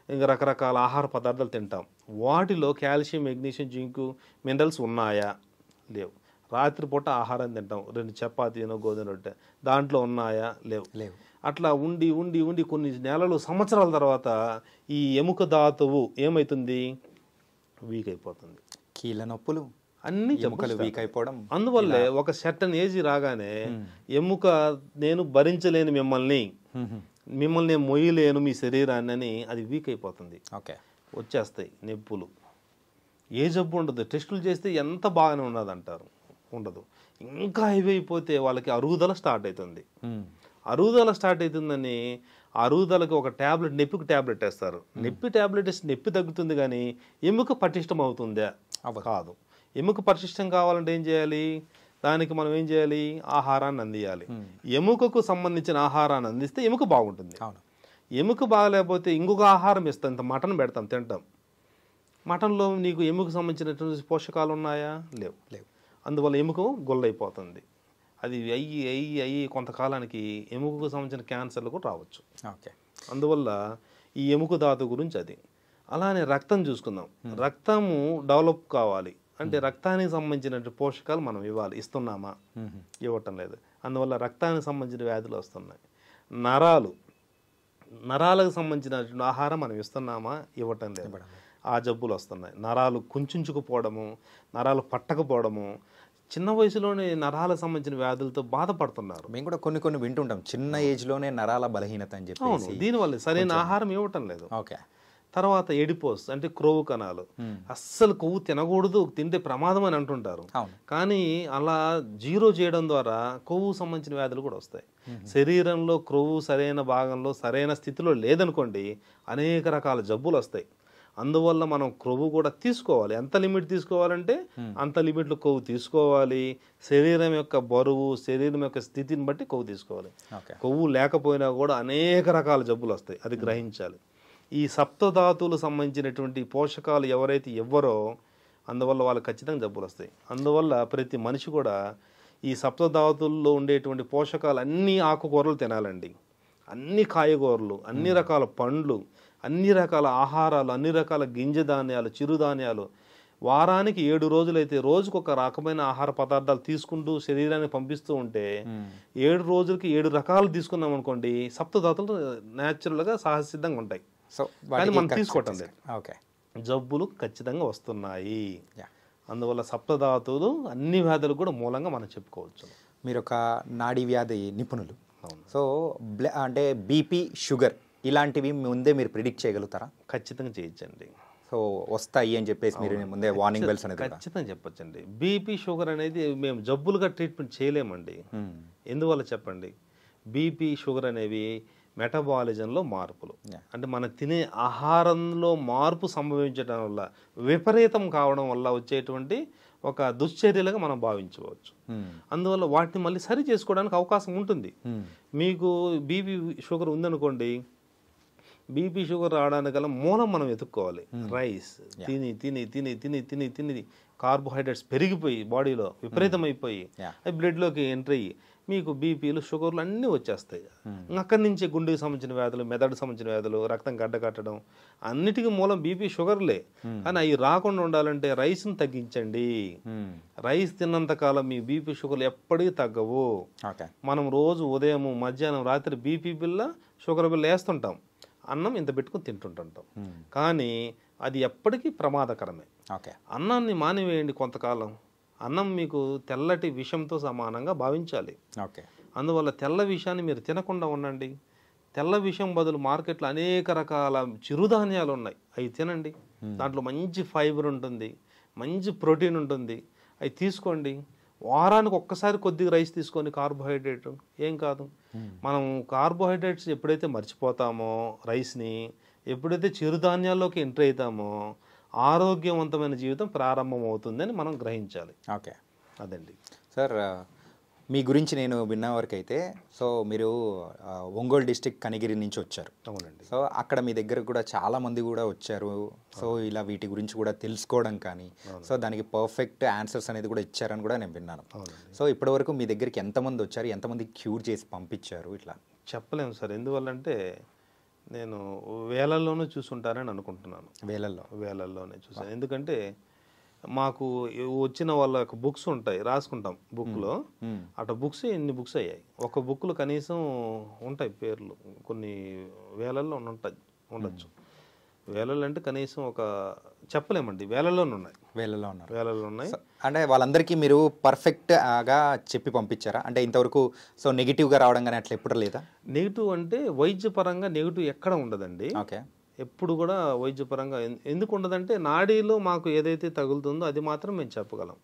ఇంకా రకరకాల ఆహార పదార్థాలు తింటాం, వాటిలో కాల్షియం, మెగ్నీషియం, జింకు, మినరల్స్ ఉన్నాయా? లేవు. రాత్రిపూట ఆహారం తింటాం, 2 చపాతీనో గోధుమ రొట్టె, దాంట్లో ఉన్నాయా? లేవు. అట్లా ఉండి ఉండి ఉండి కొన్ని నెలలు, సంవత్సరాల తర్వాత ఈ ఎముక ధాతువు ఏమవుతుంది? వీక్ అయిపోతుంది. కీళ్ళ నొప్పులు, అన్ని ఎముకలు వీక్ అయిపోవడం. అందువల్లే ఒక సర్టన్ ఏజ్ రాగానే ఎముక నేను భరించలేను, మిమ్మల్ని నేను మొయ్యలేను మీ శరీరాన్ని అని అది వీక్ అయిపోతుంది. వచ్చేస్తాయి నొప్పులు. ఏ జబ్బు ఉండదు. టెస్టులు చేస్తే ఎంత బాగానే ఉన్నదంటారు, ఉండదు. ఇంకా హెవీ అయిపోతే వాళ్ళకి అరుగుదల స్టార్ట్ అవుతుంది. అరుగుదల స్టార్ట్ అవుతుందని అరుగుదలకి ఒక ట్యాబ్లెట్, నొప్పికి ట్యాబ్లెట్ వేస్తారు. నొప్పి ట్యాబ్లెట్ వేసి నొప్పి తగ్గుతుంది, కానీ ఎముక పటిష్టం అవుతుందా? కాదు. ఎముక పటిష్టం కావాలంటే ఏం చేయాలి? దానికి మనం ఏం చేయాలి? ఆహారాన్ని అందియాలి. ఎముకకు సంబంధించిన ఆహారాన్ని అందిస్తే ఎముక బాగుంటుంది. ఎముక బాగలేకపోతే ఇంకొక ఆహారం ఇస్తాం, ఇంత మటన్ పెడతాం, తింటాం. మటన్లో నీకు ఎముకకు సంబంధించినటువంటి పోషకాలు ఉన్నాయా? లేవు. అందువల్ల ఎముక గొల్లైపోతుంది. అది అయ్యి కొంతకాలానికి ఎముకకు సంబంధించిన క్యాన్సర్లు కూడా రావచ్చు. అందువల్ల ఈ ఎముక ధాతు గురించి అది. అలానే రక్తం చూసుకుందాం. రక్తము డెవలప్ కావాలి అంటే రక్తానికి సంబంధించిన పోషకాలు మనం ఇవ్వాలి. ఇస్తున్నామా? ఇవ్వటం లేదు. అందువల్ల రక్తానికి సంబంధించిన వ్యాధులు వస్తున్నాయి. నరాలకు సంబంధించిన ఆహారం మనం ఇస్తున్నామా? ఇవ్వటం లేదు. ఆ జబ్బులు వస్తున్నాయి. నరాలు కుంచుకుపోవడము, నరాలు పట్టకపోవడము, చిన్న వయసులోనే నరాలకు సంబంధించిన వ్యాధులతో బాధపడుతున్నారు. మేము కూడా కొన్ని వింటుంటాం, చిన్న ఏజ్లోనే నరాల బలహీనత అని చెప్పి. దీనివల్ల సరైన ఆహారం ఇవ్వటం లేదు. తర్వాత ఎడిపోస్ అంటే క్రొవ్వు కణాలు. అస్సలు కొవ్వు తినకూడదు, తింటే ప్రమాదం అని అంటుంటారు. కానీ అలా జీరో చేయడం ద్వారా కొవ్వు సంబంధించిన వ్యాధులు కూడా వస్తాయి. శరీరంలో క్రొవ్వు సరైన భాగంలో సరైన స్థితిలో లేదనుకోండి, అనేక రకాల జబ్బులు వస్తాయి. అందువల్ల మనం కొవ్వు కూడా తీసుకోవాలి. ఎంత లిమిట్ తీసుకోవాలంటే అంత లిమిట్లో కొవ్వు తీసుకోవాలి. శరీరం యొక్క బరువు, శరీరం యొక్క స్థితిని బట్టి కొవ్వు తీసుకోవాలి. కొవ్వు లేకపోయినా కూడా అనేక రకాల జబ్బులు వస్తాయి, అది గ్రహించాలి. ఈ సప్తధాతువులు సంబంధించినటువంటి పోషకాలు ఎవరైతే ఇవ్వరో అందువల్ల వాళ్ళకి ఖచ్చితంగా జబ్బులు వస్తాయి. అందువల్ల ప్రతి మనిషి కూడా ఈ సప్తధాతుల్లో ఉండేటువంటి పోషకాలు అన్ని ఆకుకూరలు తినాలండి, అన్ని కాయగూరలు, అన్ని రకాల పండ్లు, అన్ని రకాల ఆహారాలు, అన్ని రకాల గింజ ధాన్యాలు, చిరుధాన్యాలు. వారానికి 7 రోజులైతే రోజుకు ఒక రకమైన ఆహార పదార్థాలు తీసుకుంటూ శరీరాన్ని పంపిస్తూ ఉంటే 7 రోజులకి 7 రకాలు తీసుకున్నాం అనుకోండి, సప్తధాతులు న్యాచురల్గా సహజసిద్ధంగా ఉంటాయి. కానీ మనం తీసుకోవటం లేదు, జబ్బులు ఖచ్చితంగా వస్తున్నాయి. అందువల్ల సప్తధాతువులు అన్ని వ్యాధులు కూడా మూలంగా మనం చెప్పుకోవచ్చు. మీరు ఒక నాడీ వ్యాధి నిపుణులు, సో అంటే బీపీ, షుగర్ ఇలాంటివి ముందే మీరు ప్రిడిక్ట్ చేయగలుగుతారా? ఖచ్చితంగా చేయొచ్చండి. సో వస్తాయి అని చెప్పేసి మీరు ముందే వార్నింగ్ బెల్స్ అనేది ఖచ్చితంగా చెప్పొచ్చండి. బీపీ, షుగర్ అనేది మేము జబ్బులుగా ట్రీట్మెంట్ చేయలేమండి. ఎందువల్ల చెప్పండి? బీపీ, షుగర్ అనేవి మెటబాలిజంలో మార్పులు, అంటే మనం తినే ఆహారంలో మార్పు సంభవించడం వల్ల, విపరీతం కావడం వల్ల వచ్చేటువంటి ఒక దుశ్చర్యలుగా మనం భావించవచ్చు. అందువల్ల వాటిని మళ్ళీ సరి చేసుకోవడానికి అవకాశం ఉంటుంది. మీకు బీపీ, షుగర్ ఉందనుకోండి, బీపీ, షుగర్ రావడానికి గల మూలం మనం వెతుక్కోవాలి. రైస్ తిని తిని తిని తిని తిని తిని కార్బోహైడ్రేట్స్ పెరిగిపోయి బాడీలో విపరీతమైపోయి అవి బ్లడ్లోకి ఎంటర్ అయ్యి మీకు బీపీలు, షుగర్లు అన్నీ వచ్చేస్తాయి. అక్కడి నుంచి గుండెకి సంబంధించిన వ్యాధులు, మెదడుకు సంబంధించిన వ్యాధులు, రక్తం గడ్డ కట్టడం, అన్నిటికీ మూలం బీపీ, షుగర్లే. కానీ అవి రాకుండా ఉండాలంటే రైస్ని తగ్గించండి. రైస్ తిన్నంత కాలం మీ బీపీ, షుగర్లు ఎప్పటికీ తగ్గవు. మనం రోజు ఉదయం, మధ్యాహ్నం, రాత్రి బీపీ బిల్ల, షుగర్ బిల్ల వేస్తుంటాం, అన్నం ఇంత పెట్టుకుని తింటుంటుంటాం. కానీ అది ఎప్పటికీ ప్రమాదకరమే. అన్నాన్ని మానివేయండి కొంతకాలం. అన్నం మీకు తెల్లటి విషంతో సమానంగా భావించాలి. అందువల్ల తెల్ల విషాన్ని మీరు తినకుండా ఉండండి. తెల్ల విషం బదులు మార్కెట్లో అనేక రకాల చిరుధాన్యాలు ఉన్నాయి, అవి తినండి. దాంట్లో మంచి ఫైబర్ ఉంటుంది, మంచి ప్రోటీన్ ఉంటుంది, అవి తీసుకోండి. వారానికి ఒక్కసారి కొద్దిగా రైస్ తీసుకొని కార్బోహైడ్రేట్ ఏం కాదు. మనం కార్బోహైడ్రేట్స్ ఎప్పుడైతే మర్చిపోతామో, రైస్ని ఎప్పుడైతే చిరుధాన్యాల్లోకి ఎంటర్ అవుతామో, ఆరోగ్యవంతమైన జీవితం ప్రారంభం అవుతుందని మనం గ్రహించాలి. అదండి సార్. మీ గురించి నేను విన్న వరకు అయితే, సో మీరు ఒంగోలు డిస్ట్రిక్ట్ కనిగిరి నుంచి వచ్చారు. అవునండి. సో అక్కడ మీ దగ్గర కూడా చాలా మంది కూడా వచ్చారు. సో ఇలా వీటి గురించి కూడా తెలుసుకోవడం కానీ, సో దానికి పర్ఫెక్ట్ ఆన్సర్స్ అనేది కూడా ఇచ్చారని కూడా నేను విన్నాను. సో ఇప్పటివరకు మీ దగ్గరికి ఎంతమంది వచ్చారు, ఎంతమంది క్యూర్ చేసి పంపించారు? ఇట్లా చెప్పలేము సార్. ఎందువల్లంటే నేను వేలల్లోనూ చూసుంటారని అనుకుంటున్నాను. వేలల్లోనే చూసాను. ఎందుకంటే మాకు వచ్చిన వాళ్ళ బుక్స్ ఉంటాయి, రాసుకుంటాం బుక్లో. అటు బుక్స్ ఎన్ని బుక్స్ అయ్యాయి, ఒక బుక్లో కనీసం ఉంటాయి పేర్లు, కొన్ని వేలల్లో ఉండొచ్చు. వేలల్లో అంటే కనీసం ఒక చెప్పలేమండి, వేలల్లోనే ఉన్నాయి. వేలల్లో ఉన్నాయి. అంటే వాళ్ళందరికీ మీరు పర్ఫెక్ట్గా చెప్పి పంపించారా? అంటే ఇంతవరకు సో నెగిటివ్గా రావడం కానీ అట్లా ఎప్పుడు లేదా? నెగిటివ్ అంటే వైద్యపరంగా నెగిటివ్ ఎక్కడ ఉండదండి. ఎప్పుడు కూడా వైద్యపరంగా ఎందుకు ఉండదంటే, నాడీలో మాకు ఏదైతే తగులుతుందో అది మాత్రం మేము చెప్పగలం.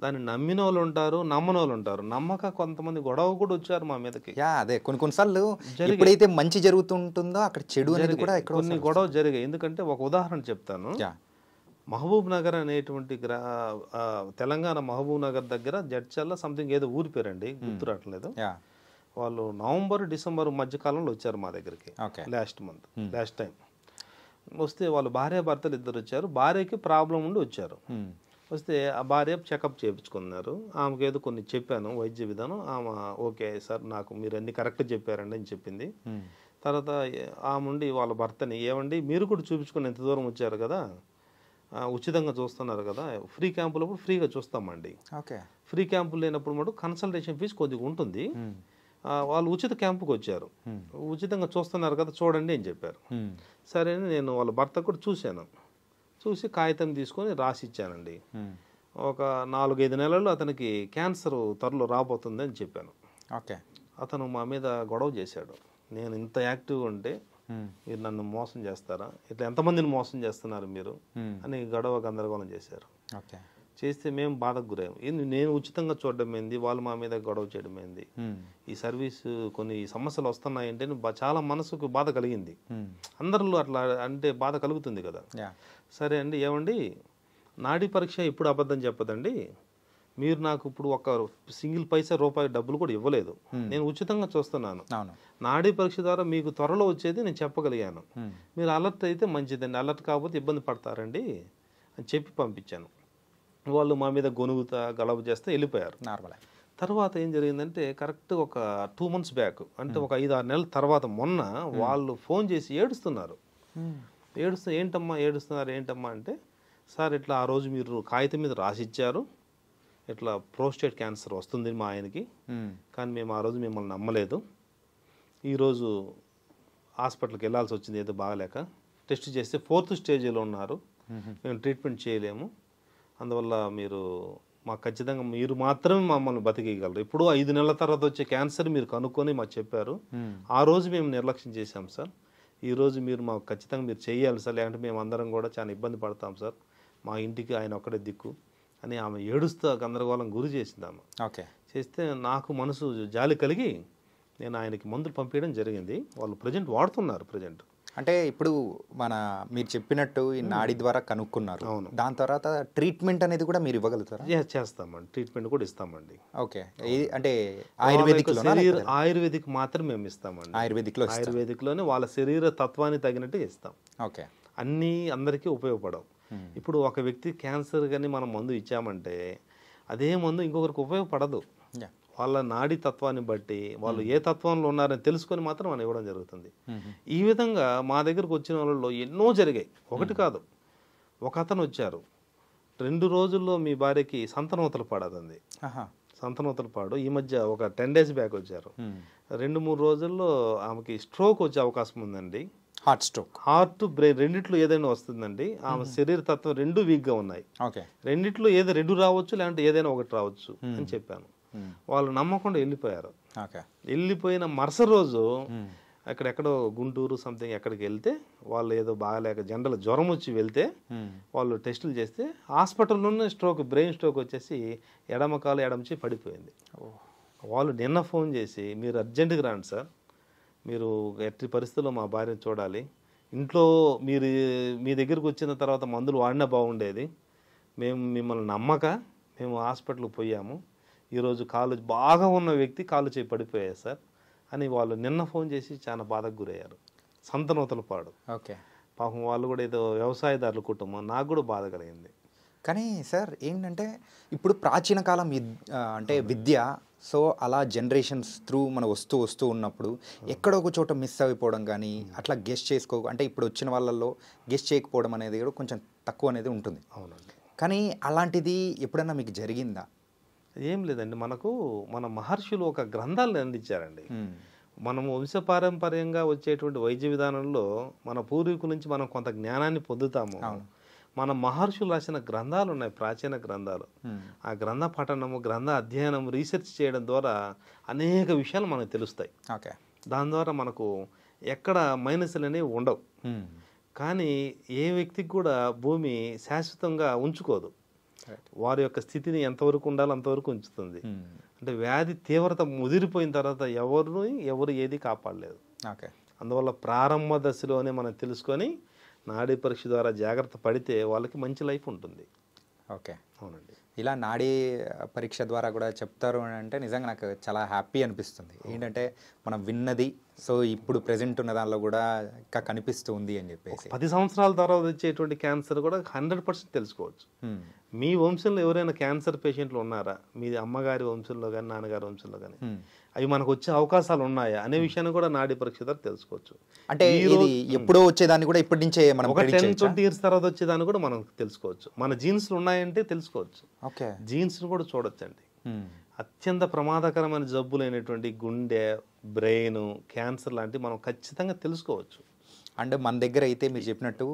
దాన్ని నమ్మిన వాళ్ళు ఉంటారు, నమ్మని వాళ్ళు ఉంటారు. నమ్మక కొంతమంది గొడవ కూడా వచ్చారు మా మీదకి. అదే కొన్నిసార్లు ఎప్పుడైతే మంచి జరుగుతుంటుందో అక్కడ చెడు అనేది కూడా కొన్ని గొడవ జరిగాయి. ఎందుకంటే ఒక ఉదాహరణ చెప్తాను. మహబూబ్ నగర్ అనేటువంటి తెలంగాణ మహబూబ్ నగర్ దగ్గర జడ్చల్ల సంథింగ్ ఏదో ఊరి పేరండి, గుర్తు రావట్లేదు. వాళ్ళు నవంబర్, డిసెంబర్ మధ్యకాలంలో వచ్చారు మా దగ్గరికి. లాస్ట్ టైం వస్తే వాళ్ళు భార్యాభర్తలు ఇద్దరు వచ్చారు. భార్యకి ప్రాబ్లం ఉండి వచ్చారు. వస్తే ఆ భార్య చెకప్ చేయించుకున్నారు. ఆమెకు ఏదో కొన్ని చెప్పాను వైద్య విధానం. ఆమె ఓకే సార్, నాకు మీరు అన్ని కరెక్ట్ చెప్పారండి అని చెప్పింది. తర్వాత ఆమె ఉండి వాళ్ళ భర్తని, ఏమండి మీరు కూడా చూపించుకుని ఎంత దూరం వచ్చారు కదా, ఉచితంగా చూస్తున్నారు కదా, ఫ్రీ క్యాంపులప్పుడు ఫ్రీగా చూస్తామండి. ఫ్రీ క్యాంపులు లేనప్పుడు మటు కన్సల్టేషన్ ఫీజు కొద్దిగా ఉంటుంది. వాళ్ళు ఉచిత క్యాంపుకి వచ్చారు, ఉచితంగా చూస్తున్నారు కదా చూడండి అని చెప్పారు. సరే అని నేను వాళ్ళ భర్త కూడా చూశాను. చూసి కాగితం తీసుకొని రాసి ఇచ్చానండి. ఒక 4-5 నెలల్లో అతనికి క్యాన్సర్ త్వరలో రాబోతుంది అని చెప్పాను. అతను మా మీద గొడవ చేశాడు. నేను ఇంత యాక్టివ్గా ఉంటే మీరు నన్ను మోసం చేస్తారా, ఇట్లా ఎంతమందిని మోసం చేస్తున్నారు మీరు అని గొడవ గందరగోళం చేశారు. చేస్తే మేము బాధకు గురయ్యాము. నేను ఉచితంగా చూడడం ఏంది, వాళ్ళు మా మీద గొడవ చేయడం ఏంది, ఈ సర్వీసు కొన్ని సమస్యలు వస్తున్నాయంటే చాలా మనసుకు బాధ కలిగింది. అందరిలో అట్లా అంటే బాధ కలుగుతుంది కదా. సరే అండి, ఏమండి నాడీ పరీక్ష ఇప్పుడు అబద్ధం చెప్పదండి, మీరు నాకు ఇప్పుడు ఒక సింగిల్ పైసా రూపాయి డబ్బులు కూడా ఇవ్వలేదు, నేను ఉచితంగా చూస్తున్నాను, నాడీ పరీక్ష ద్వారా మీకు త్వరలో వచ్చేది నేను చెప్పగలిగాను, మీరు అలర్ట్ అయితే మంచిదండి, అలర్ట్ కాకపోతే ఇబ్బంది పడతారండి అని చెప్పి పంపించాను. వాళ్ళు మా మీద గొనుగుతా గలవ చేస్తే వెళ్ళిపోయారు. తర్వాత ఏం జరిగిందంటే కరెక్ట్ ఒక 2 months బ్యాక్, అంటే ఒక 5-6 నెలల తర్వాత మొన్న వాళ్ళు ఫోన్ చేసి ఏడుస్తున్నారు. ఏంటమ్మా ఏడుస్తున్నారు ఏంటమ్మా అంటే, సార్ ఇట్లా ఆ రోజు మీరు కాగితం మీద రాసిచ్చారు, ఇట్లా ప్రోస్టేట్ క్యాన్సర్ వస్తుంది మా ఆయనకి, కానీ మేము ఆ రోజు మిమ్మల్ని నమ్మలేదు, ఈరోజు హాస్పిటల్కి వెళ్ళాల్సి వచ్చింది ఏదో బాగలేక, టెస్ట్ చేస్తే 4th స్టేజ్లో ఉన్నారు, మేము ట్రీట్మెంట్ చేయలేము, అందువల్ల మీరు మాకు ఖచ్చితంగా మీరు మాత్రమే మమ్మల్ని బతికేయగలరు, ఇప్పుడు 5 నెలల తర్వాత వచ్చే క్యాన్సర్ మీరు కనుక్కొని మాకు చెప్పారు, ఆ రోజు మేము నిర్లక్ష్యం చేశాం సార్, ఈరోజు మీరు మాకు ఖచ్చితంగా మీరు చేయాలి సార్, లేదంటే మేము అందరం కూడా చాలా ఇబ్బంది పడతాం సార్, మా ఇంటికి ఆయన ఒక్కడే దిక్కు అని ఆమె ఏడుస్తూ గందరగోళం గురి చేసింది ఆమె. చేస్తే నాకు మనసు జాలి కలిగి నేను ఆయనకి మందులు పంపించడం జరిగింది. వాళ్ళు ప్రజెంట్ వాడుతున్నారు. ప్రజెంట్ అంటే ఇప్పుడు మీరు చెప్పినట్టు ఈ నాడి ద్వారా కనుక్కున్నారు, దాని తర్వాత ట్రీట్మెంట్ అనేది కూడా మీరు ఇవ్వగలుగుతారా? చేస్తామండి, ట్రీట్మెంట్ కూడా ఇస్తామండి. ఓకే, అంటే ఆయుర్వేదిక్ మాత్రం మేము ఇస్తామండి. ఆయుర్వేదిక్లోనే వాళ్ళ శరీర తత్వాన్ని తగినట్టు ఇస్తాం. ఓకే, అన్నీ అందరికీ ఉపయోగపడవు. ఇప్పుడు ఒక వ్యక్తి క్యాన్సర్ కానీ మనం మందు ఇచ్చామంటే అదే మందు ఇంకొకరికి ఉపయోగపడదు. వాళ్ళ నాడీ తత్వాన్ని బట్టి వాళ్ళు ఏ తత్వంలో ఉన్నారని తెలుసుకొని మాత్రం మనం ఇవ్వడం జరుగుతుంది. ఈ విధంగా మా దగ్గరకు వచ్చిన వాళ్ళలో ఎన్నో జరిగాయి, ఒకటి కాదు. ఒక అతను వచ్చారు, 2 రోజుల్లో మీ భార్యకి సంతానోత్తల పాడదండి. సంతానోత్తల పాడు ఈ మధ్య ఒక 10 days బ్యాక్ వచ్చారు. 2-3 రోజుల్లో ఆమెకి స్ట్రోక్ వచ్చే అవకాశం ఉందండి. హార్ట్ స్ట్రోక్, హార్ట్ బ్రెయిన్ రెండిట్లో ఏదైనా వస్తుందండి. ఆమె శరీర తత్వం 2 వీక్గా ఉన్నాయి. రెండిట్లో ఏదో 2 రావచ్చు, లేదంటే ఏదైనా ఒకటి రావచ్చు అని చెప్పాను. వాళ్ళు నమ్మకుండా వెళ్ళిపోయారు. వెళ్ళిపోయిన మరుసటి రోజు ఎక్కడెక్కడో గుంటూరు సంథింగ్ ఎక్కడికి వెళ్తే వాళ్ళు ఏదో బాగాలేక జనరల్ జ్వరం వచ్చి వెళ్తే వాళ్ళు టెస్టులు చేస్తే హాస్పిటల్లోనే బ్రెయిన్ స్ట్రోక్ వచ్చేసి ఎడమ చెయ్యి పడిపోయింది. వాళ్ళు నిన్న ఫోన్ చేసి మీరు అర్జెంటుగా రండి సార్, మీరు ఎట్టి పరిస్థితుల్లో మా భార్యను చూడాలి, ఇంట్లో మీరు మీ దగ్గరికి వచ్చిన తర్వాత మందులు వాడినా బాగుండేది, మేము మిమ్మల్ని నమ్మక మేము హాస్పిటల్కి పోయాము, ఈరోజు కాలు బాగా ఉన్న వ్యక్తి కాలు చేయి పడిపోయాయి సార్ అని వాళ్ళు నిన్న ఫోన్ చేసి చాలా బాధకు గురయ్యారు. సంతానోత్తల పాడు. ఓకే, పాపం వాళ్ళు కూడా ఏదో వ్యవసాయదారుల కుటుంబం, నాకు కూడా బాధ కలిగింది. కానీ సార్ ఏంటంటే ఇప్పుడు ప్రాచీన కాలం అంటే విద్య, సో అలా జనరేషన్స్ త్రూ మన వస్తూ ఉన్నప్పుడు ఎక్కడో ఒక చోట మిస్ అయిపోవడం కానీ అట్లా గెస్ట్ అంటే ఇప్పుడు వచ్చిన వాళ్ళల్లో గెస్ట్ చేయకపోవడం అనేది కూడా కొంచెం తక్కువ అనేది ఉంటుంది. అవునండి. కానీ అలాంటిది ఎప్పుడన్నా మీకు జరిగిందా? ఏం లేదండి, మన మహర్షులు ఒక గ్రంథాలను అందించారండి. మనము వంశపారంపర్యంగా వచ్చేటువంటి వైద్య విధానంలో మన పూర్వీకుల నుంచి మనం కొంత జ్ఞానాన్ని పొందుతాము. మన మహర్షులు రాసిన గ్రంథాలు ఉన్నాయి, ప్రాచీన గ్రంథాలు. ఆ గ్రంథ పఠనము, గ్రంథ అధ్యయనం, రీసెర్చ్ చేయడం ద్వారా అనేక విషయాలు మనకు తెలుస్తాయి. దాని ద్వారా మనకు ఎక్కడ మైనస్లు అనేవి ఉండవు. కానీ ఏ వ్యక్తికి కూడా భూమి శాశ్వతంగా ఉంచుకోదు, వారి యొక్క స్థితిని ఎంతవరకు ఉండాలో అంతవరకు ఉంచుతుంది. అంటే వ్యాధి తీవ్రత ముదిరిపోయిన తర్వాత ఎవరు ఏది కాపాడలేదు. అందువల్ల ప్రారంభ దశలోనే మనం తెలుసుకొని నాడీ పరీక్ష ద్వారా జాగ్రత్త పడితే వాళ్ళకి మంచి లైఫ్ ఉంటుంది. ఓకే, అవునండి. ఇలా నాడీ పరీక్ష ద్వారా కూడా చెప్తారు అని అంటే నిజంగా నాకు చాలా హ్యాపీ అనిపిస్తుంది. ఏంటంటే మనం విన్నది సో ఇప్పుడు ప్రెజెంట్ ఉన్న దానిలో కూడా ఇంకా కనిపిస్తుంది అని చెప్పేసి. 10 సంవత్సరాల తర్వాత వచ్చేటువంటి క్యాన్సర్ కూడా 100% తెలుసుకోవచ్చు. మీ వంశంలో ఎవరైనా క్యాన్సర్ పేషెంట్లు ఉన్నారా, మీ అమ్మగారి వంశంలో కానీ నాన్నగారి వంశంలో కానీ, అవి మనకు వచ్చే అవకాశాలు ఉన్నాయా అనే విషయాన్ని కూడా నాడీ పరీక్ష ద్వారా తెలుసుకోవచ్చు. అంటే ఇది ఎప్పుడో వచ్చేదాన్ని కూడా ఇప్పటి నుంచే మనం ఒక 10-20 years తర్వాత వచ్చేదాన్ని కూడా మనం తెలుసుకోవచ్చు. మన జీన్స్లు ఉన్నాయంటే తెలుసుకోవచ్చు. జీన్స్ కూడా చూడొచ్చండి. అత్యంత ప్రమాదకరమైన జబ్బులైనటువంటి గుండె, బ్రెయిన్, క్యాన్సర్ లాంటివి మనం ఖచ్చితంగా తెలుసుకోవచ్చు. అండ్ మన దగ్గర అయితే మీరు చెప్పినట్టు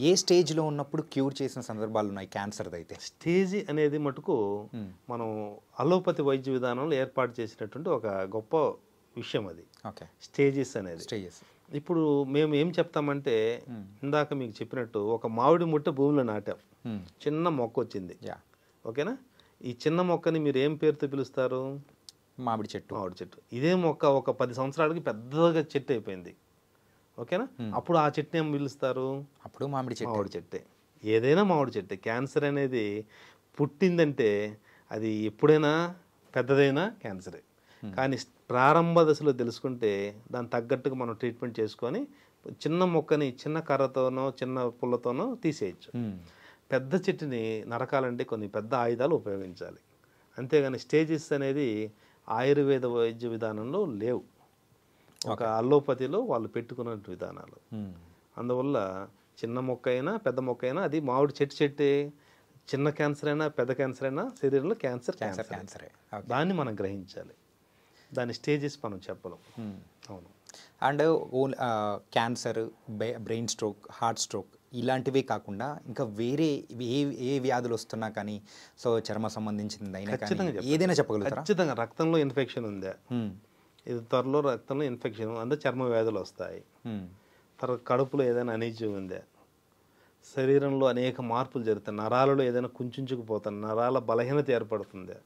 ఏ స్టేజ్లో ఉన్నప్పుడు క్యూర్ చేసిన సందర్భాలు ఉన్నాయి క్యాన్సర్ అయితే? స్టేజ్ అనేది మటుకు మనం అలోపతి వైద్య విధానంలో ఏర్పాటు చేసినటువంటి ఒక గొప్ప విషయం అది. స్టేజెస్ అనేది. ఇప్పుడు మేము ఏం చెప్తామంటే, ఇందాక మీకు చెప్పినట్టు ఒక మామిడి ముట్ట భూమిలో నాటాం, చిన్న మొక్క వచ్చింది, ఓకేనా. ఈ చిన్న మొక్కని మీరు ఏం పేరుతో పిలుస్తారు? మామిడి చెట్టు. మామిడి చెట్టు. ఇదే మొక్క ఒక 10 సంవత్సరాలకి పెద్దగా చెట్టు అయిపోయింది, ఓకేనా. అప్పుడు ఆ చెట్టుని ఏం పిలుస్తారు? అప్పుడు మామిడి చెట్టు. మామిడి చెట్టే. ఏదైనా మామిడి చెట్టే. క్యాన్సర్ అనేది పుట్టిందంటే అది ఎప్పుడైనా పెద్దదైనా క్యాన్సరే. కానీ ప్రారంభ దశలో తెలుసుకుంటే దానికి తగ్గట్టుగా మనం ట్రీట్మెంట్ చేసుకొని చిన్న మొక్కని చిన్న కర్రతోనో చిన్న పుల్లతోనో తీసేయచ్చు. పెద్ద చెట్టుని నరకాలంటే కొన్ని పెద్ద ఆయుధాలు ఉపయోగించాలి. అంతేగాని స్టేజెస్ అనేది ఆయుర్వేద వైద్య విధానంలో లేవు, ఒక అల్లోపతిలో వాళ్ళు పెట్టుకున్న విధానాలు. అందువల్ల చిన్న మొక్క అయినా పెద్ద మొక్క అయినా అది మామిడి చెట్టే. చిన్న క్యాన్సర్ అయినా పెద్ద క్యాన్సర్ అయినా శరీరంలో క్యాన్సరే. దాన్ని మనం గ్రహించాలి, దాని స్టేజెస్ మనం చెప్పలేం. అవును. And cancer, brain stroke, heart stroke ఇలాంటివే కాకుండా ఇంకా వేరే ఏ వ్యాధులు వస్తున్నా కానీ, సో చర్మ సంబంధించింది అయినా కానీ ఏదైనా చెప్పగలుగుతారా? ఖచ్చితంగా. రక్తంలో ఇన్ఫెక్షన్ ఉందా, ఇది త్వరలో రక్తంలో ఇన్ఫెక్షన్ అంటే చర్మ వ్యాధులు వస్తాయి. తర్వాత కడుపులో ఏదైనా అనీజీ ఉందా, శరీరంలో అనేక మార్పులు జరుగుతాయి, నరాలలో ఏదైనా కుంచుకుపోతాయి, నరాల బలహీనత ఏర్పడుతుందా,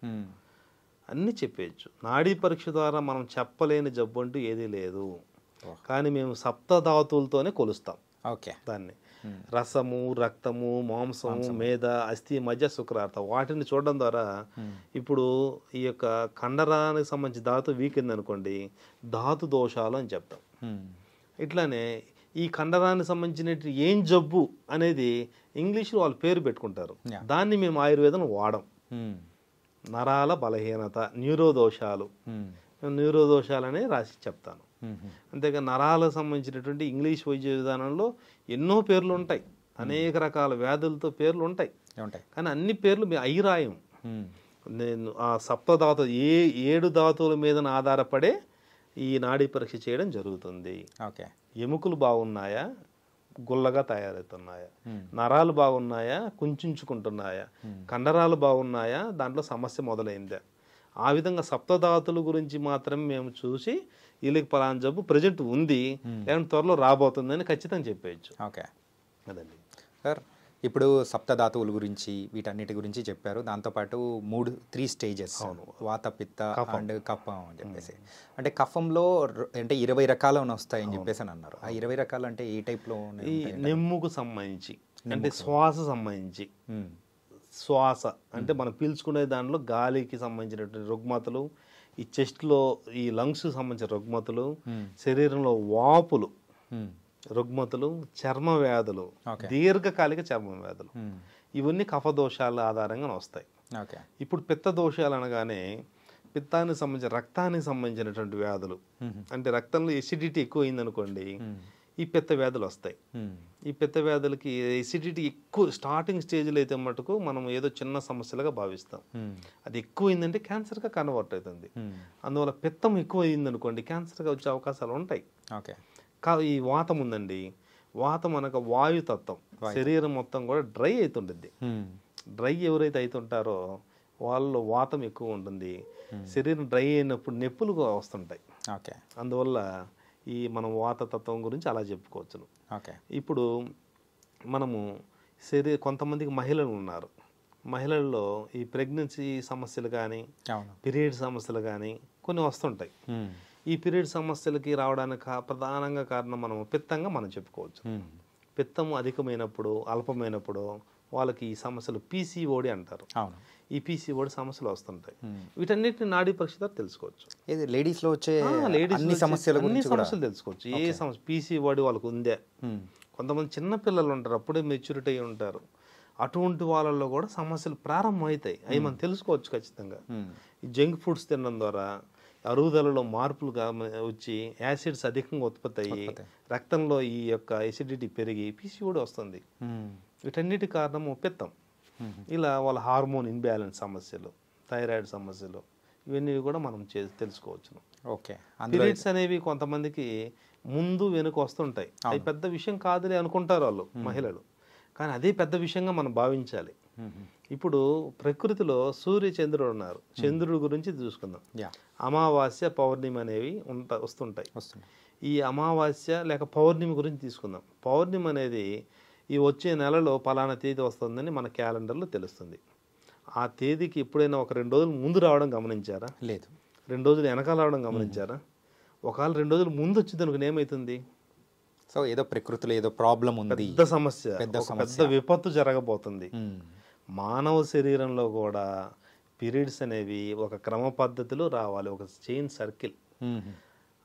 అన్నీ చెప్పేయచ్చు. నాడీ పరీక్ష ద్వారా మనం చెప్పలేని జబ్బు అంటూ ఏదీ లేదు. కానీ మేము సప్తధాతువులతోనే కొలుస్తాం. ఓకే. దాన్ని రసము, రక్తము, మాంసము, మేధ, అస్థి, మధ్య, శుక్రార్త వాటిని చూడడం ద్వారా ఇప్పుడు ఈ యొక్క కండరానికి సంబంధించి ధాతు వీకింది అనుకోండి, ధాతు దోషాలు అని చెప్తాం. ఇట్లానే ఈ కండరానికి సంబంధించిన ఏం జబ్బు అనేది ఇంగ్లీష్లో వాళ్ళు పేరు పెట్టుకుంటారు, దాన్ని మేము ఆయుర్వేదం వాడం. నరాల బలహీనత, న్యూరోదోషాలు, న్యూరోదోషాలనే రాసి చెప్తాను. అంతేగా నరాలకు సంబంధించినటువంటి ఇంగ్లీష్ వైద్య విధానంలో ఎన్నో పేర్లు ఉంటాయి, అనేక రకాల వ్యాధులతో పేర్లు ఉంటాయి. కానీ అన్ని పేర్లు అయి రాయం. నేను ఆ సప్తధాతు 7 ధాతువుల మీద ఆధారపడే ఈ నాడీ పరీక్ష చేయడం జరుగుతుంది. ఎముకలు బాగున్నాయా, గుల్లగా తయారవుతున్నాయా, నరాలు బాగున్నాయా, కుంచుకుంటున్నాయా, కండరాలు బాగున్నాయా, దాంట్లో సమస్య మొదలైందా, ఆ విధంగా సప్తధాతుల గురించి మాత్రమే మేము చూసి వీళ్ళకి పలానా జబ్బు ప్రజెంట్ ఉంది లేదంటే త్వరలో రాబోతుందని ఖచ్చితంగా చెప్పేయచ్చు. ఓకే. అదండి సార్, ఇప్పుడు సప్తధాతువుల గురించి వీటన్నిటి గురించి చెప్పారు. దాంతోపాటు 3 స్టేజెస్, వాత, పిత్త అండ్ కఫం అని చెప్పేసి. అంటే కఫంలో అంటే 20 రకాలు వస్తాయని చెప్పేసి అని అన్నారు. ఆ 20 రకాలు అంటే ఏ టైప్లో? ఈ నెమ్ముకు సంబంధించి, అంటే శ్వాస సంబంధించి, శ్వాస అంటే మనం పీల్చుకునే దాంట్లో గాలికి సంబంధించినటువంటి రుగ్మతలు, ఈ చెస్ట్లో ఈ లంగ్స్కి సంబంధించిన రుగ్మతలు, శరీరంలో వాపులు, రుగ్మతలు, చర్మ వ్యాధులు, దీర్ఘకాలిక చర్మ వ్యాధులు, ఇవన్నీ కఫదోషాల ఆధారంగా వస్తాయి. ఇప్పుడు పిత్త దోషాలు అనగానే పిత్తానికి సంబంధించిన రక్తానికి సంబంధించినటువంటి వ్యాధులు, అంటే రక్తంలో ఎసిడిటీ ఎక్కువ అయిందనుకోండి ఈ పిత్త వ్యాధులు వస్తాయి. ఈ పిత్త వ్యాధులకి ఎసిడిటీ ఎక్కువ స్టార్టింగ్ స్టేజ్లో అయితే మటుకు మనం ఏదో చిన్న సమస్యలుగా భావిస్తాం. అది ఎక్కువ అయిందంటే క్యాన్సర్గా కన్వర్ట్ అవుతుంది. అందువల్ల పిత్తం ఎక్కువ అయిందనుకోండి క్యాన్సర్గా వచ్చే అవకాశాలు ఉంటాయి. ఈ వాతం ఉందండి, వాతం అనగా వాయుతత్వం, శరీరం మొత్తం కూడా డ్రై అవుతుంటుంది. డ్రై ఎవరైతే అవుతుంటారో వాళ్ళలో వాతం ఎక్కువ ఉంటుంది. శరీరం డ్రై అయినప్పుడు నొప్పులు వస్తుంటాయి. అందువల్ల ఈ మనం వాతతత్వం గురించి అలా చెప్పుకోవచ్చును. ఇప్పుడు మనము కొంతమందికి మహిళలు ఉన్నారు, మహిళల్లో ఈ ప్రెగ్నెన్సీ సమస్యలు కానీ పీరియడ్ సమస్యలు కానీ కొన్ని వస్తుంటాయి. ఈ పీరియడ్ సమస్యలకి రావడానికి ప్రధానంగా కారణం పిత్తంగా మనం చెప్పుకోవచ్చు. పిత్తము అధికమైనప్పుడు, అల్పమైనప్పుడు వాళ్ళకి ఈ సమస్యలు పీసీఓడి అంటారు. ఈ పీసీఓడి సమస్యలు వస్తుంటాయి. వీటన్నిటిని నాడీ పరీక్ష ద్వారా తెలుసుకోవచ్చు. లేడీస్లో వచ్చే అన్ని సమస్యలు తెలుసుకోవచ్చు. ఏ సమస్య పీసీఓడి వాళ్ళకు ఉందే. కొంతమంది చిన్నపిల్లలు ఉంటారు, అప్పుడే మెచ్యూరిటీ అయి ఉంటారు, అటువంటి వాళ్ళల్లో కూడా సమస్యలు ప్రారంభం అవుతాయి. అవి మనం తెలుసుకోవచ్చు ఖచ్చితంగా. ఈ జంక్ ఫుడ్స్ తినడం ద్వారా అరుగుదలలో మార్పులు వచ్చి యాసిడ్స్ అధికంగా ఉత్పత్తి అయ్యి రక్తంలో ఈ యొక్క ఎసిడిటీ పెరిగి పీసీఓడి వస్తుంది. వీటన్నిటి కారణము పిత్తం. ఇలా వాళ్ళ హార్మోన్ ఇన్బ్యాలెన్స్ సమస్యలు, థైరాయిడ్ సమస్యలు, ఇవన్నీ కూడా మనం తెలుసుకోవచ్చు. పీరియడ్స్ అనేవి కొంతమందికి ముందు వెనుక వస్తుంటాయి. అవి పెద్ద విషయం కాదులే అనుకుంటారు వాళ్ళు మహిళలు, కానీ అదే పెద్ద విషయంగా మనం భావించాలి. ఇప్పుడు ప్రకృతిలో సూర్య చంద్రుడు ఉన్నారు, చంద్రుడి గురించి చూసుకుందాం. అమావాస్య, పౌర్ణమి అనేవి వస్తుంటాయి. ఈ అమావాస్య లేక పౌర్ణమి గురించి తీసుకుందాం. పౌర్ణమి అనేది ఈ వచ్చే నెలలో పలానా తేదీ వస్తుందని మన క్యాలెండర్లో తెలుస్తుంది. ఆ తేదీకి ఎప్పుడైనా ఒక 2 రోజులు ముందు రావడం గమనించారా? లేదు. 2 రోజులు వెనకాల రావడం గమనించారా? ఒకవేళ 2 రోజులు ముందు వచ్చింది అనుకుని ఏమవుతుంది? సో ఏదో ప్రకృతిలో ఏదో ప్రాబ్లం ఉంది, పెద్ద సమస్య, పెద్ద విపత్తు జరగబోతుంది. మానవ శరీరంలో కూడా పీరియడ్స్ అనేవి ఒక క్రమ పద్ధతిలో రావాలి, ఒక చైన్ సర్కిల్.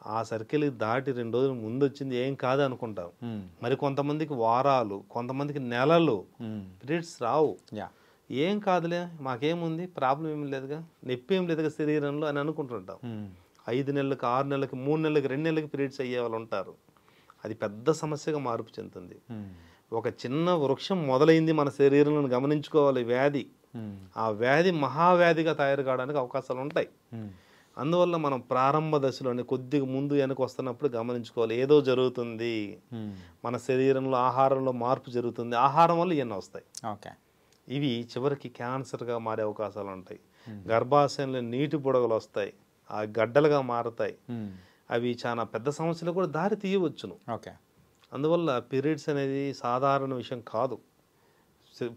ఆ సర్కిల్ దాటి 2 రోజులు ముందు వచ్చింది ఏం కాదు అనుకుంటాం. మరి కొంతమందికి వారాలు, కొంతమందికి నెలలు పీరియడ్స్ రావు. ఏం కాదులే, మాకేముంది, ప్రాబ్లం ఏం లేదుగా, నొప్పి ఏం లేదుగా శరీరంలో అని అనుకుంటుంటాం. 5 నెలలకు, 6 నెలలకు, 3 నెలలకు, 2 నెలలకు పీరియడ్స్ అయ్యే వాళ్ళు ఉంటారు. అది పెద్ద సమస్యగా మార్పు చెందుతుంది. ఒక చిన్న వృక్షం మొదలైంది మన శరీరంలో గమనించుకోవాలి, వ్యాధి. ఆ వ్యాధి మహావ్యాధిగా తయారు కావడానికి అవకాశాలు ఉంటాయి. అందువల్ల మనం ప్రారంభ దశలోనే కొద్దిగా ముందు వెనక వస్తున్నప్పుడు గమనించుకోవాలి, ఏదో జరుగుతుంది మన శరీరంలో, ఆహారంలో మార్పు జరుగుతుంది. ఆహారం వల్ల ఇవన్నీ వస్తాయి. ఇవి చివరికి క్యాన్సర్గా మారే అవకాశాలు ఉంటాయి. గర్భాశయంలో నీటి బుడగలు వస్తాయి, ఆ గడ్డలుగా మారతాయి. అవి చాలా పెద్ద సమస్యలు కూడా దారి తీయవచ్చును. అందువల్ల పీరియడ్స్ అనేది సాధారణ విషయం కాదు.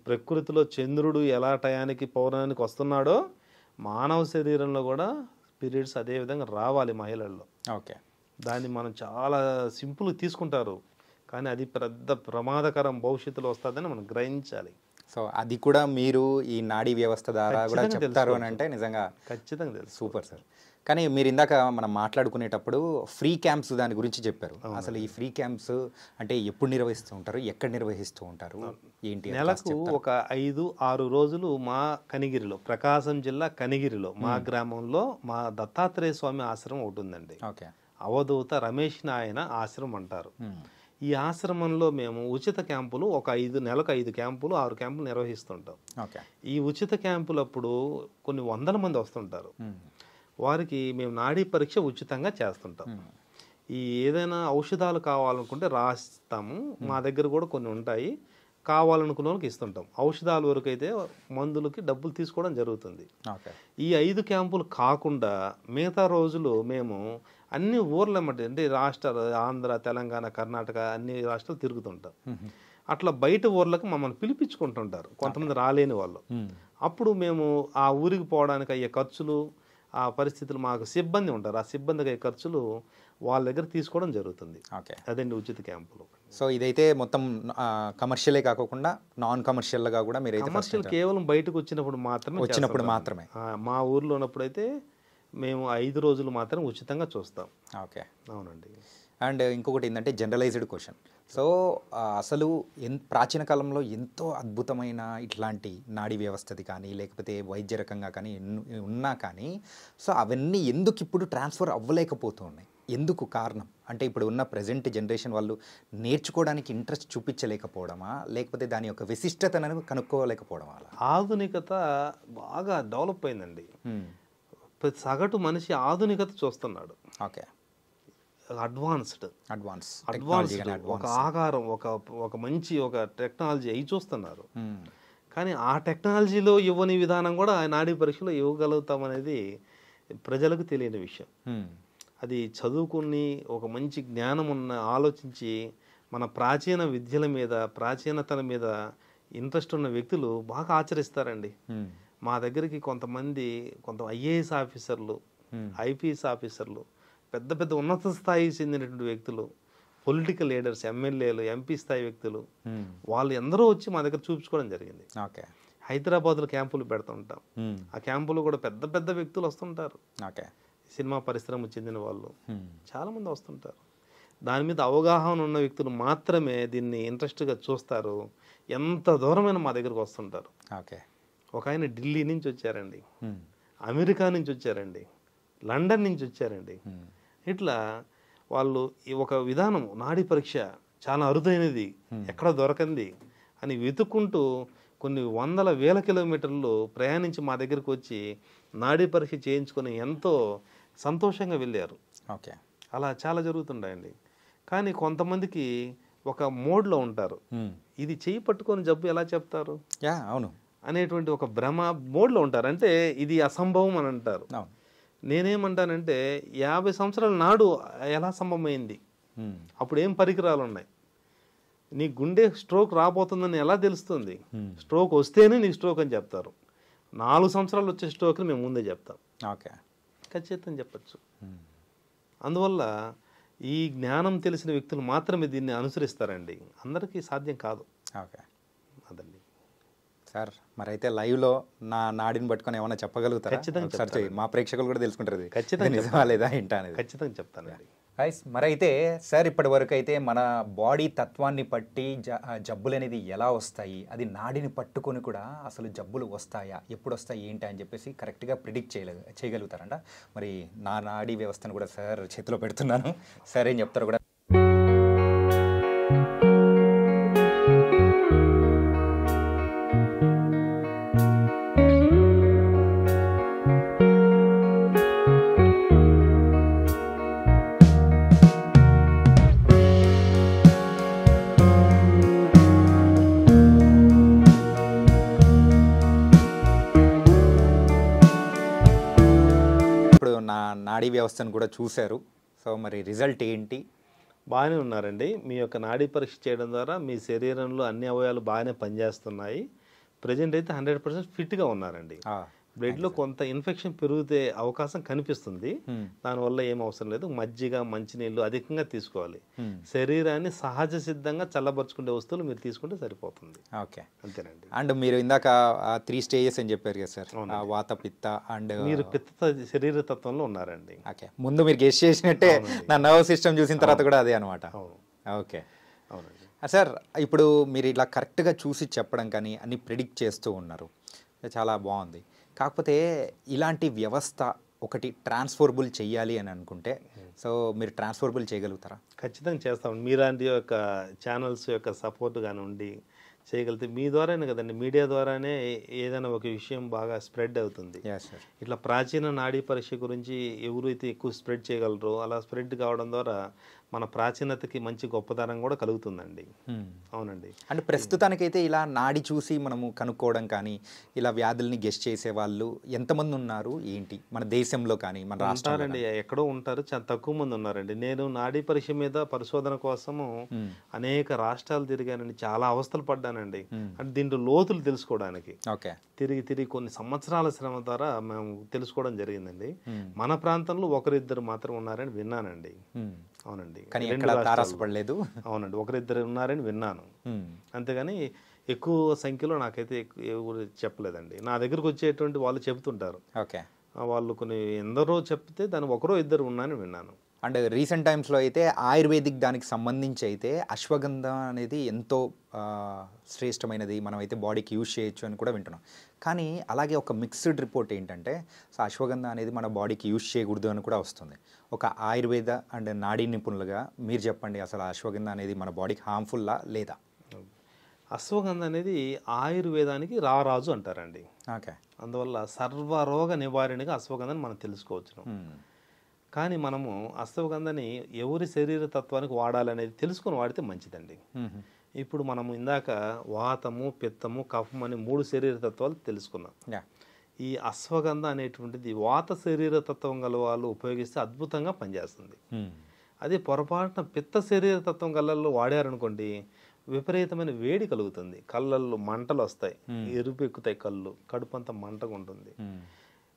ప్రకృతిలో చంద్రుడు ఎలా టయానికి పౌర్ణానికి వస్తున్నాడో మానవ శరీరంలో కూడా పీరియడ్స్ అదే విధంగా రావాలి మహిళల్లో. దాన్ని మనం చాలా సింపుల్గా తీసుకుంటారు, కానీ అది పెద్ద ప్రమాదకరం భవిష్యత్తులో వస్తుందని మనం గ్రహించాలి. సో అది కూడా మీరు ఈ నాడీ వ్యవస్థ ద్వారా కూడా చెప్తారు అని అంటే నిజంగా ఖచ్చితంగా తెలుసు. Super sir. కానీ మీరు ఇందాక మనం మాట్లాడుకునేటప్పుడు ఫ్రీ క్యాంప్స్ దాని గురించి చెప్పారు. అసలు ఈ ఫ్రీ క్యాంప్స్ అంటే ఎప్పుడు నిర్వహిస్తూ ఉంటారు, ఎక్కడ నిర్వహిస్తూ ఉంటారు, ఏంటి? నెలకు ఒక 5-6 రోజులు మా కనిగిరిలో, ప్రకాశం జిల్లా కనిగిరిలో మా గ్రామంలో మా దత్తాత్రేయ స్వామి ఆశ్రమం ఒకటి ఉందండి. అవధూత రమేష్ నాయన ఆశ్రమం అంటారు. ఈ ఆశ్రమంలో మేము ఉచిత క్యాంపులు నెలకు 5 క్యాంపులు, 6 క్యాంపులు నిర్వహిస్తుంటాం. ఈ ఉచిత క్యాంపులప్పుడు కొన్ని వందల మంది వస్తుంటారు. వారికి మేము నాడీ పరీక్ష ఉచితంగా చేస్తుంటాం. ఈ ఏదైనా ఔషధాలు కావాలనుకుంటే రాస్తాము, మా దగ్గర కూడా కొన్ని ఉంటాయి, కావాలనుకున్న వాళ్ళకి ఇస్తుంటాం. ఔషధాల వరకు అయితే మందులకి డబ్బులు తీసుకోవడం జరుగుతుంది. ఈ 5 క్యాంపులు కాకుండా మిగతా రోజులు మేము అన్ని ఊర్లమ్మటి, అంటే రాష్ట్రాలు ఆంధ్ర, తెలంగాణ, కర్ణాటక అన్ని రాష్ట్రాలు తిరుగుతుంటాం. అట్లా బయట ఊర్లకు మమ్మల్ని పిలిపించుకుంటుంటారు కొంతమంది రాలేని వాళ్ళు. అప్పుడు మేము ఆ ఊరికి పోవడానికి అయ్యే ఖర్చులు, ఆ పరిస్థితులు, మాకు సిబ్బంది ఉంటారు, ఆ సిబ్బందికి అయ్యే ఖర్చులు వాళ్ళ దగ్గర తీసుకోవడం జరుగుతుంది. అదండి ఉచిత క్యాంపులు. సో ఇదైతే మొత్తం కమర్షియలే కాకుండా నాన్ కమర్షియల్గా కూడా మీరు కమర్షియల్ కేవలం బయటకు వచ్చినప్పుడు మాత్రమే. మా ఊర్లో ఉన్నప్పుడైతే మేము 5 రోజులు మాత్రం ఉచితంగా చూస్తాం. అవునండి. అండ్ ఇంకొకటి ఏంటంటే జనరలైజ్డ్ క్వశ్చన్. సో అసలు ప్రాచీన కాలంలో ఎంతో అద్భుతమైన ఇట్లాంటి నాడీ వ్యవస్థది కానీ లేకపోతే వైద్య రకంగా కానీ ఉన్నా కానీ సో అవన్నీ ఎందుకు ఇప్పుడు ట్రాన్స్ఫర్ అవ్వలేకపోతున్నాయి? ఎందుకు కారణం? అంటే ఇప్పుడు ఉన్న ప్రజెంట్ జనరేషన్ వాళ్ళు నేర్చుకోవడానికి ఇంట్రెస్ట్ చూపించలేకపోవడమా, లేకపోతే దాని యొక్క విశిష్టతను కనుక్కోలేకపోవడమా? ఆధునికత బాగా డెవలప్ అయిందండి. సగటు మనిషి ఆధునికత చూస్తున్నాడు. అడ్వాన్స్ ఒక ఆకారం, ఒక మంచి ఒక టెక్నాలజీ అవి చూస్తున్నారు. కానీ ఆ టెక్నాలజీలో ఇవ్వని విధానం కూడా నాడీ పరీక్షలో ఇవ్వగలుగుతాం అనేది ప్రజలకు తెలియని విషయం. అది చదువుకుని ఒక మంచి జ్ఞానం ఉన్న ఆలోచించి మన ప్రాచీన విద్యల మీద, ప్రాచీనతల మీద ఇంట్రెస్ట్ ఉన్న వ్యక్తులు బాగా ఆచరిస్తారండి. మా దగ్గరికి కొంత ఐఏఎస్ ఆఫీసర్లు, ఐపీఎస్ ఆఫీసర్లు, పెద్ద పెద్ద ఉన్నత స్థాయికి చెందినటువంటి వ్యక్తులు, పొలిటికల్ లీడర్స్, ఎమ్మెల్యేలు, ఎంపీ స్థాయి వ్యక్తులు, వాళ్ళు ఎందరో వచ్చి మా దగ్గర చూపించుకోవడం జరిగింది. హైదరాబాద్లో క్యాంపులు పెడుతుంటాం. ఆ క్యాంపులు కూడా పెద్ద పెద్ద వ్యక్తులు వస్తుంటారు, సినిమా పరిశ్రమకు చెందిన వాళ్ళు చాలామంది వస్తుంటారు. దాని మీద అవగాహన ఉన్న వ్యక్తులు మాత్రమే దీన్ని ఇంట్రెస్ట్గా చూస్తారు. ఎంత దూరమైన మా దగ్గరకు వస్తుంటారు. ఒక ఆయన ఢిల్లీ నుంచి వచ్చారండి, అమెరికా నుంచి వచ్చారండి, లండన్ నుంచి వచ్చారండి. ఇట్లా వాళ్ళు ఒక విధానం, నాడీ పరీక్ష చాలా అరుదైనది, ఎక్కడ దొరకంది అని వెతుక్కుంటూ కొన్ని వందల వేల కిలోమీటర్లు ప్రయాణించి మా దగ్గరికి వచ్చి నాడీ పరీక్ష చేయించుకొని ఎంతో సంతోషంగా వెళ్ళారు. అలా చాలా జరుగుతుంటాయండి. కానీ కొంతమందికి ఒక మోడ్లో ఉంటారు, ఇది చేయి పట్టుకొని జబ్బు ఎలా చెప్తారు అవును అనేటువంటి ఒక భ్రమ మోడ్లో ఉంటారు. అంటే ఇది అసంభవం అని అంటారు. నేనేమంటానంటే 50 సంవత్సరాల నాడు ఎలా సంభవమైంది, అప్పుడు ఏం పరికరాలు ఉన్నాయి, నీ గుండె స్ట్రోక్ రాబోతుందని ఎలా తెలుస్తుంది? స్ట్రోక్ వస్తేనే నీకు స్ట్రోక్ అని చెప్తారు. 4 సంవత్సరాలు వచ్చే స్ట్రోక్ని మేము ముందే చెప్తాం. ఓకే. ఖచ్చితంగా చెప్పచ్చు. అందువల్ల ఈ జ్ఞానం తెలిసిన వ్యక్తులు మాత్రమే దీన్ని అనుసరిస్తారండి. అందరికీ సాధ్యం కాదు. ఓకే అదండి సార్. మరైతే లైవ్లో నా నాడిని పట్టుకొని ఏమైనా చెప్పగలుగుతారా? ఖచ్చితంగా ఒకసారి మా ప్రేక్షకులు కూడా తెలుసుకుంటారు ఇది ఖచ్చితంగా నిజమా లేదా ఏంటా అనేది. ఖచ్చితంగా చెప్తానండి. గైస్, మరైతే సార్ ఇప్పటి వరకు అయితే మన బాడీ తత్వాన్ని బట్టి జబ్బులు అనేది ఎలా వస్తాయి, అది నాడిని పట్టుకొని కూడా అసలు జబ్బులు వస్తాయా, ఎప్పుడు వస్తాయి ఏంటి అని చెప్పేసి కరెక్ట్గా ప్రిడిక్ట్ చేయగలుగుతారంట. మరి నా నాడీ వ్యవస్థను కూడా సార్ చేతిలో పెడుతున్నాను. సార్ ఏం చెప్తారు కూడా. ఇప్పుడు నా నాడీ వ్యవస్థను కూడా చూశారు. సో మరి రిజల్ట్ ఏంటి? బాగానే ఉన్నారండి. మీ యొక్క నాడీ పరీక్ష చేయడం ద్వారా మీ శరీరంలో అన్ని అవయవాలు బాగానే పనిచేస్తున్నాయి. ప్రజెంట్ అయితే 100% ఫిట్గా ఉన్నారండి. బ్లడ్లో కొంత ఇన్ఫెక్షన్ పెరిగితే అవకాశం కనిపిస్తుంది. దానివల్ల ఏం అవసరం లేదు. మజ్జిగ, మంచినీళ్ళు అధికంగా తీసుకోవాలి. శరీరాన్ని సహజ సిద్ధంగా చల్లబరుచుకునే వస్తువులు మీరు తీసుకుంటే సరిపోతుంది. ఓకే, అంతేనండి. అండ్ మీరు ఇందాక 3 స్టేజెస్ అని చెప్పారు కదా సార్, వాత, పిత్త అండ్ మీరు పిత్త శరీర తత్వంలో ఉన్నారండి. ఓకే, ముందు మీరు గెస్ చేసినట్టే నా నర్వస్ సిస్టమ్ చూసిన తర్వాత కూడా అదే అనమాట. ఓకే, అవునండి సార్. ఇప్పుడు మీరు ఇలా కరెక్ట్గా చూసి చెప్పడం కానీ అన్ని ప్రిడిక్ట్ చేస్తూ ఉన్నారు, చాలా బాగుంది. కాకపోతే ఇలాంటి వ్యవస్థ ఒకటి ట్రాన్స్ఫరబుల్ చెయ్యాలి అని అనుకుంటే సో మీరు ట్రాన్స్ఫరబుల్ చేయగలుగుతారా? ఖచ్చితంగా చేస్తాం. మీలాంటి యొక్క ఛానల్స్ యొక్క సపోర్ట్ కానీ ఉండి చేయగలిగితే మీ ద్వారానే కదండి, మీడియా ద్వారానే ఏదైనా ఒక విషయం బాగా స్ప్రెడ్ అవుతుంది. ఇట్లా ప్రాచీన నాడీ పరీక్ష గురించి ఎవరైతే ఎక్కువ స్ప్రెడ్ చేయగలరో అలా స్ప్రెడ్ కావడం ద్వారా మన ప్రాచీనతకి మంచి గొప్పతనం కూడా కలుగుతుందండి. అవునండి. అంటే ప్రస్తుతానికైతే ఇలా నాడి చూసి మనము కనుక్కోవడం కానీ ఇలా వ్యాధుల్ని గెస్ట్ చేసే వాళ్ళు ఎంతమంది ఉన్నారు ఏంటి మన దేశంలో కానీ మన రాష్ట్రాలండి? ఎక్కడో ఉంటారు, చాలా తక్కువ మంది ఉన్నారండి. నేను నాడీ పరీక్ష మీద పరిశోధన కోసము అనేక రాష్ట్రాలు తిరిగానండి, చాలా అవస్థలు పడ్డానండి. అంటే దీంట్లో లోతులు తెలుసుకోవడానికి తిరిగి కొన్ని సంవత్సరాల శ్రమ ద్వారా మేము తెలుసుకోవడం జరిగిందండి. మన ప్రాంతంలో ఒకరిద్దరు మాత్రం ఉన్నారని విన్నానండి. అవునండి, తారసపడలేదు. అవునండి, ఒకరిద్దరు ఉన్నారని విన్నాను. అంతేగాని ఎక్కువ సంఖ్యలో నాకైతే ఎవరు చెప్పలేదండి. నా దగ్గరకు వచ్చేటువంటి వాళ్ళు చెబుతుంటారు. ఓకే, వాళ్ళు కొన్ని ఎందరో చెప్తే దాని ఒకరో ఇద్దరు ఉన్నారని విన్నాను. అండ్ రీసెంట్ టైమ్స్లో అయితే ఆయుర్వేదిక్ దానికి సంబంధించి అయితే అశ్వగంధ అనేది ఎంతో శ్రేష్టమైనది, మనం అయితే బాడీకి యూజ్ చేయొచ్చు అని కూడా వింటున్నాం. కానీ అలాగే ఒక మిక్స్డ్ రిపోర్ట్ ఏంటంటే సో అశ్వగంధ అనేది మన బాడీకి యూజ్ చేయకూడదు అని కూడా వస్తుంది. ఒక ఆయుర్వేద అండ్ నాడీ నిపుణులుగా మీరు చెప్పండి, అసలు అశ్వగంధ అనేది మన బాడీకి హార్మ్ఫుల్లా లేదా? అశ్వగంధ అనేది ఆయుర్వేదానికి రారాజు అంటారండి. ఓకే, అందువల్ల సర్వరోగ నివారణగా అశ్వగంధని మనం తెలుసుకోవచ్చు. కానీ మనము అశ్వగంధని ఎవరి శరీర తత్వానికి వాడాలనేది తెలుసుకొని వాడితే మంచిదండి. ఇప్పుడు మనము ఇందాక వాతము, పిత్తము, కఫం అని 3 శరీర తత్వాలు తెలుసుకున్నాం. ఈ అశ్వగంధ అనేటువంటిది వాత శరీర తత్వం గల వాళ్ళు ఉపయోగిస్తే అద్భుతంగా పనిచేస్తుంది. అదే పొరపాటున పిత్త శరీర తత్వం గలలో వాడారనుకోండి విపరీతమైన వేడి కలుగుతుంది, కళ్ళల్లో మంటలు వస్తాయి, ఎరుపు ఎక్కుతాయి, కడుపు అంతా మంటగా ఉంటుంది.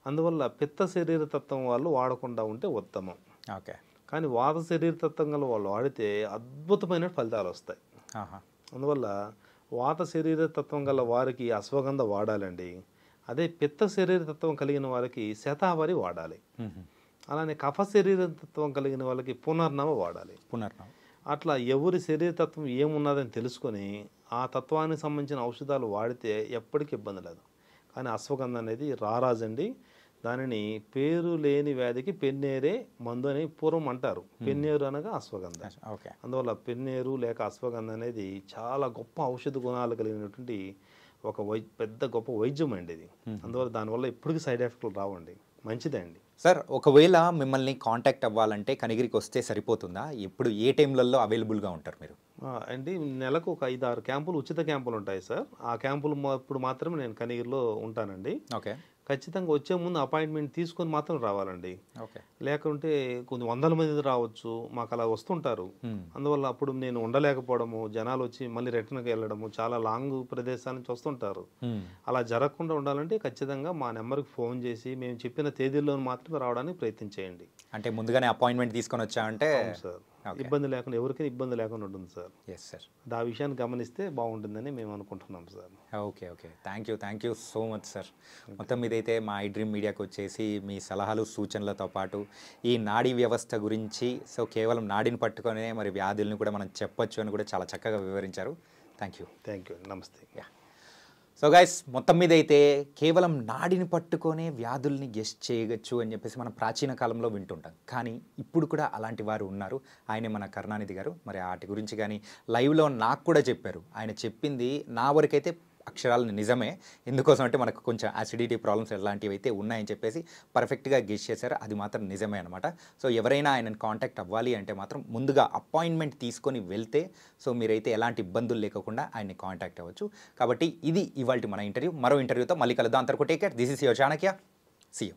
అందువల్ల పిత్త శరీర తత్వం వాళ్ళు వాడకుండా ఉంటే ఉత్తమం. ఓకే, కానీ వాత శరీర తత్వం గల వాళ్ళు వాడితే అద్భుతమైన ఫలితాలు వస్తాయి. అందువల్ల వాత శరీర తత్వం గల వారికి అశ్వగంధ వాడాలండి. అదే పిత్త శరీర తత్వం కలిగిన వారికి శతావరి వాడాలి. అలానే కఫ శరీర తత్వం కలిగిన వాళ్ళకి పునర్నవ వాడాలి. అట్లా ఎవరి శరీర తత్వం ఏమున్నదని తెలుసుకొని ఆ తత్వానికి సంబంధించిన ఔషధాలు వాడితే ఎప్పటికీ ఇబ్బంది లేదు. కానీ అశ్వగంధ అనేది రారాజండి. దానిని పేరు లేని వ్యాధికి పెన్నేరే మందు అని పూర్వం అంటారు. పెన్నేరు అనగా అశ్వగంధ. అందువల్ల పెన్నేరు లేక అశ్వగంధ అనేది చాలా గొప్ప ఔషధ గుణాలు కలిగినటువంటి ఒక పెద్ద గొప్ప వైద్యం అండి ఇది. అందువల్ల దానివల్ల ఎప్పటికీ సైడ్ ఎఫెక్ట్లు రావండి, మంచిదే అండి. సార్, ఒకవేళ మిమ్మల్ని కాంటాక్ట్ అవ్వాలంటే కనిగిరికి వస్తే సరిపోతుందా? ఎప్పుడు ఏ టైంలలో అవైలబుల్గా ఉంటారు మీరు? అండి, నెలకు ఒక 5-6 క్యాంపులు ఉచిత క్యాంపులు ఉంటాయి సార్. ఆ క్యాంపులు ఇప్పుడు మాత్రమే నేను కనిగిరిలో ఉంటానండి. ఓకే, ఖచ్చితంగా వచ్చే ముందు అపాయింట్మెంట్ తీసుకొని మాత్రం రావాలండి. ఓకే. లేకుంటే కొన్ని వందల మంది రావచ్చు, మాకు అలా వస్తుంటారు. అందువల్ల అప్పుడు నేను ఉండలేకపోవడము, జనాలు వచ్చి మళ్ళీ రిటర్న్కి వెళ్ళడము, చాలా లాంగ్ ప్రదేశాల నుంచి వస్తుంటారు. అలా జరగకుండా ఉండాలంటే ఖచ్చితంగా మా నెంబర్కి ఫోన్ చేసి మేము చెప్పిన తేదీల్లో మాత్రమే రావడానికి ప్రయత్నం చేయండి. అంటే ముందుగానే అపాయింట్మెంట్ తీసుకొని వచ్చామంటే సార్ ఇబ్బంది లేకుండా, ఎవరికైనా ఇబ్బంది లేకుండా ఉంటుంది సార్. Yes sir. ఆ విషయాన్ని గమనిస్తే బాగుంటుందని మేము అనుకుంటున్నాం sir. Okay. Thank you so much sir. మొత్తం మీదైతే మా ఐడ్రీమ్ మీడియాకి వచ్చేసి మీ సలహాలు సూచనలతో పాటు ఈ నాడీ వ్యవస్థ గురించి, సో కేవలం నాడిని పట్టుకొనే మరి వ్యాధుల్ని కూడా మనం చెప్పొచ్చు అని కూడా చాలా చక్కగా వివరించారు. Thank you. నమస్తే. సో గైస్, మొత్తం మీద అయితే కేవలం నాడిని పట్టుకొనే వ్యాధుల్ని గెస్ట్ చేయవచ్చు అని చెప్పేసి మనం ప్రాచీన కాలంలో వింటుంటాం. కానీ ఇప్పుడు కూడా అలాంటి వారు ఉన్నారు. ఆయనే మన కరుణానిధి గారు. మరి వాటి గురించి కానీ లైవ్లో నాకు కూడా చెప్పారు. ఆయన చెప్పింది నా వరకైతే అక్షరాలు నిజమే. ఎందుకోసం అంటే మనకు కొంచెం యాసిడిటీ ప్రాబ్లమ్స్ ఎలాంటివి అయితే ఉన్నాయని చెప్పేసి పర్ఫెక్ట్గా గెస్ చేశారు. అది మాత్రం నిజమే అనమాట. సో ఎవరైనా ఆయనను కాంటాక్ట్ అవ్వాలి అంటే మాత్రం ముందుగా అపాయింట్మెంట్ తీసుకొని వెళ్తే సో మీరైతే ఎలాంటి ఇబ్బందులు లేకుండా ఆయన్ని కాంటాక్ట్ అవ్వచ్చు. కాబట్టి ఇది ఇవాల్టి మన ఇంటర్వ్యూ. మరో ఇంటర్వ్యూతో మళ్ళీ కలుద్దాం. అంతవరకు take care. This is your Chanakya. See you.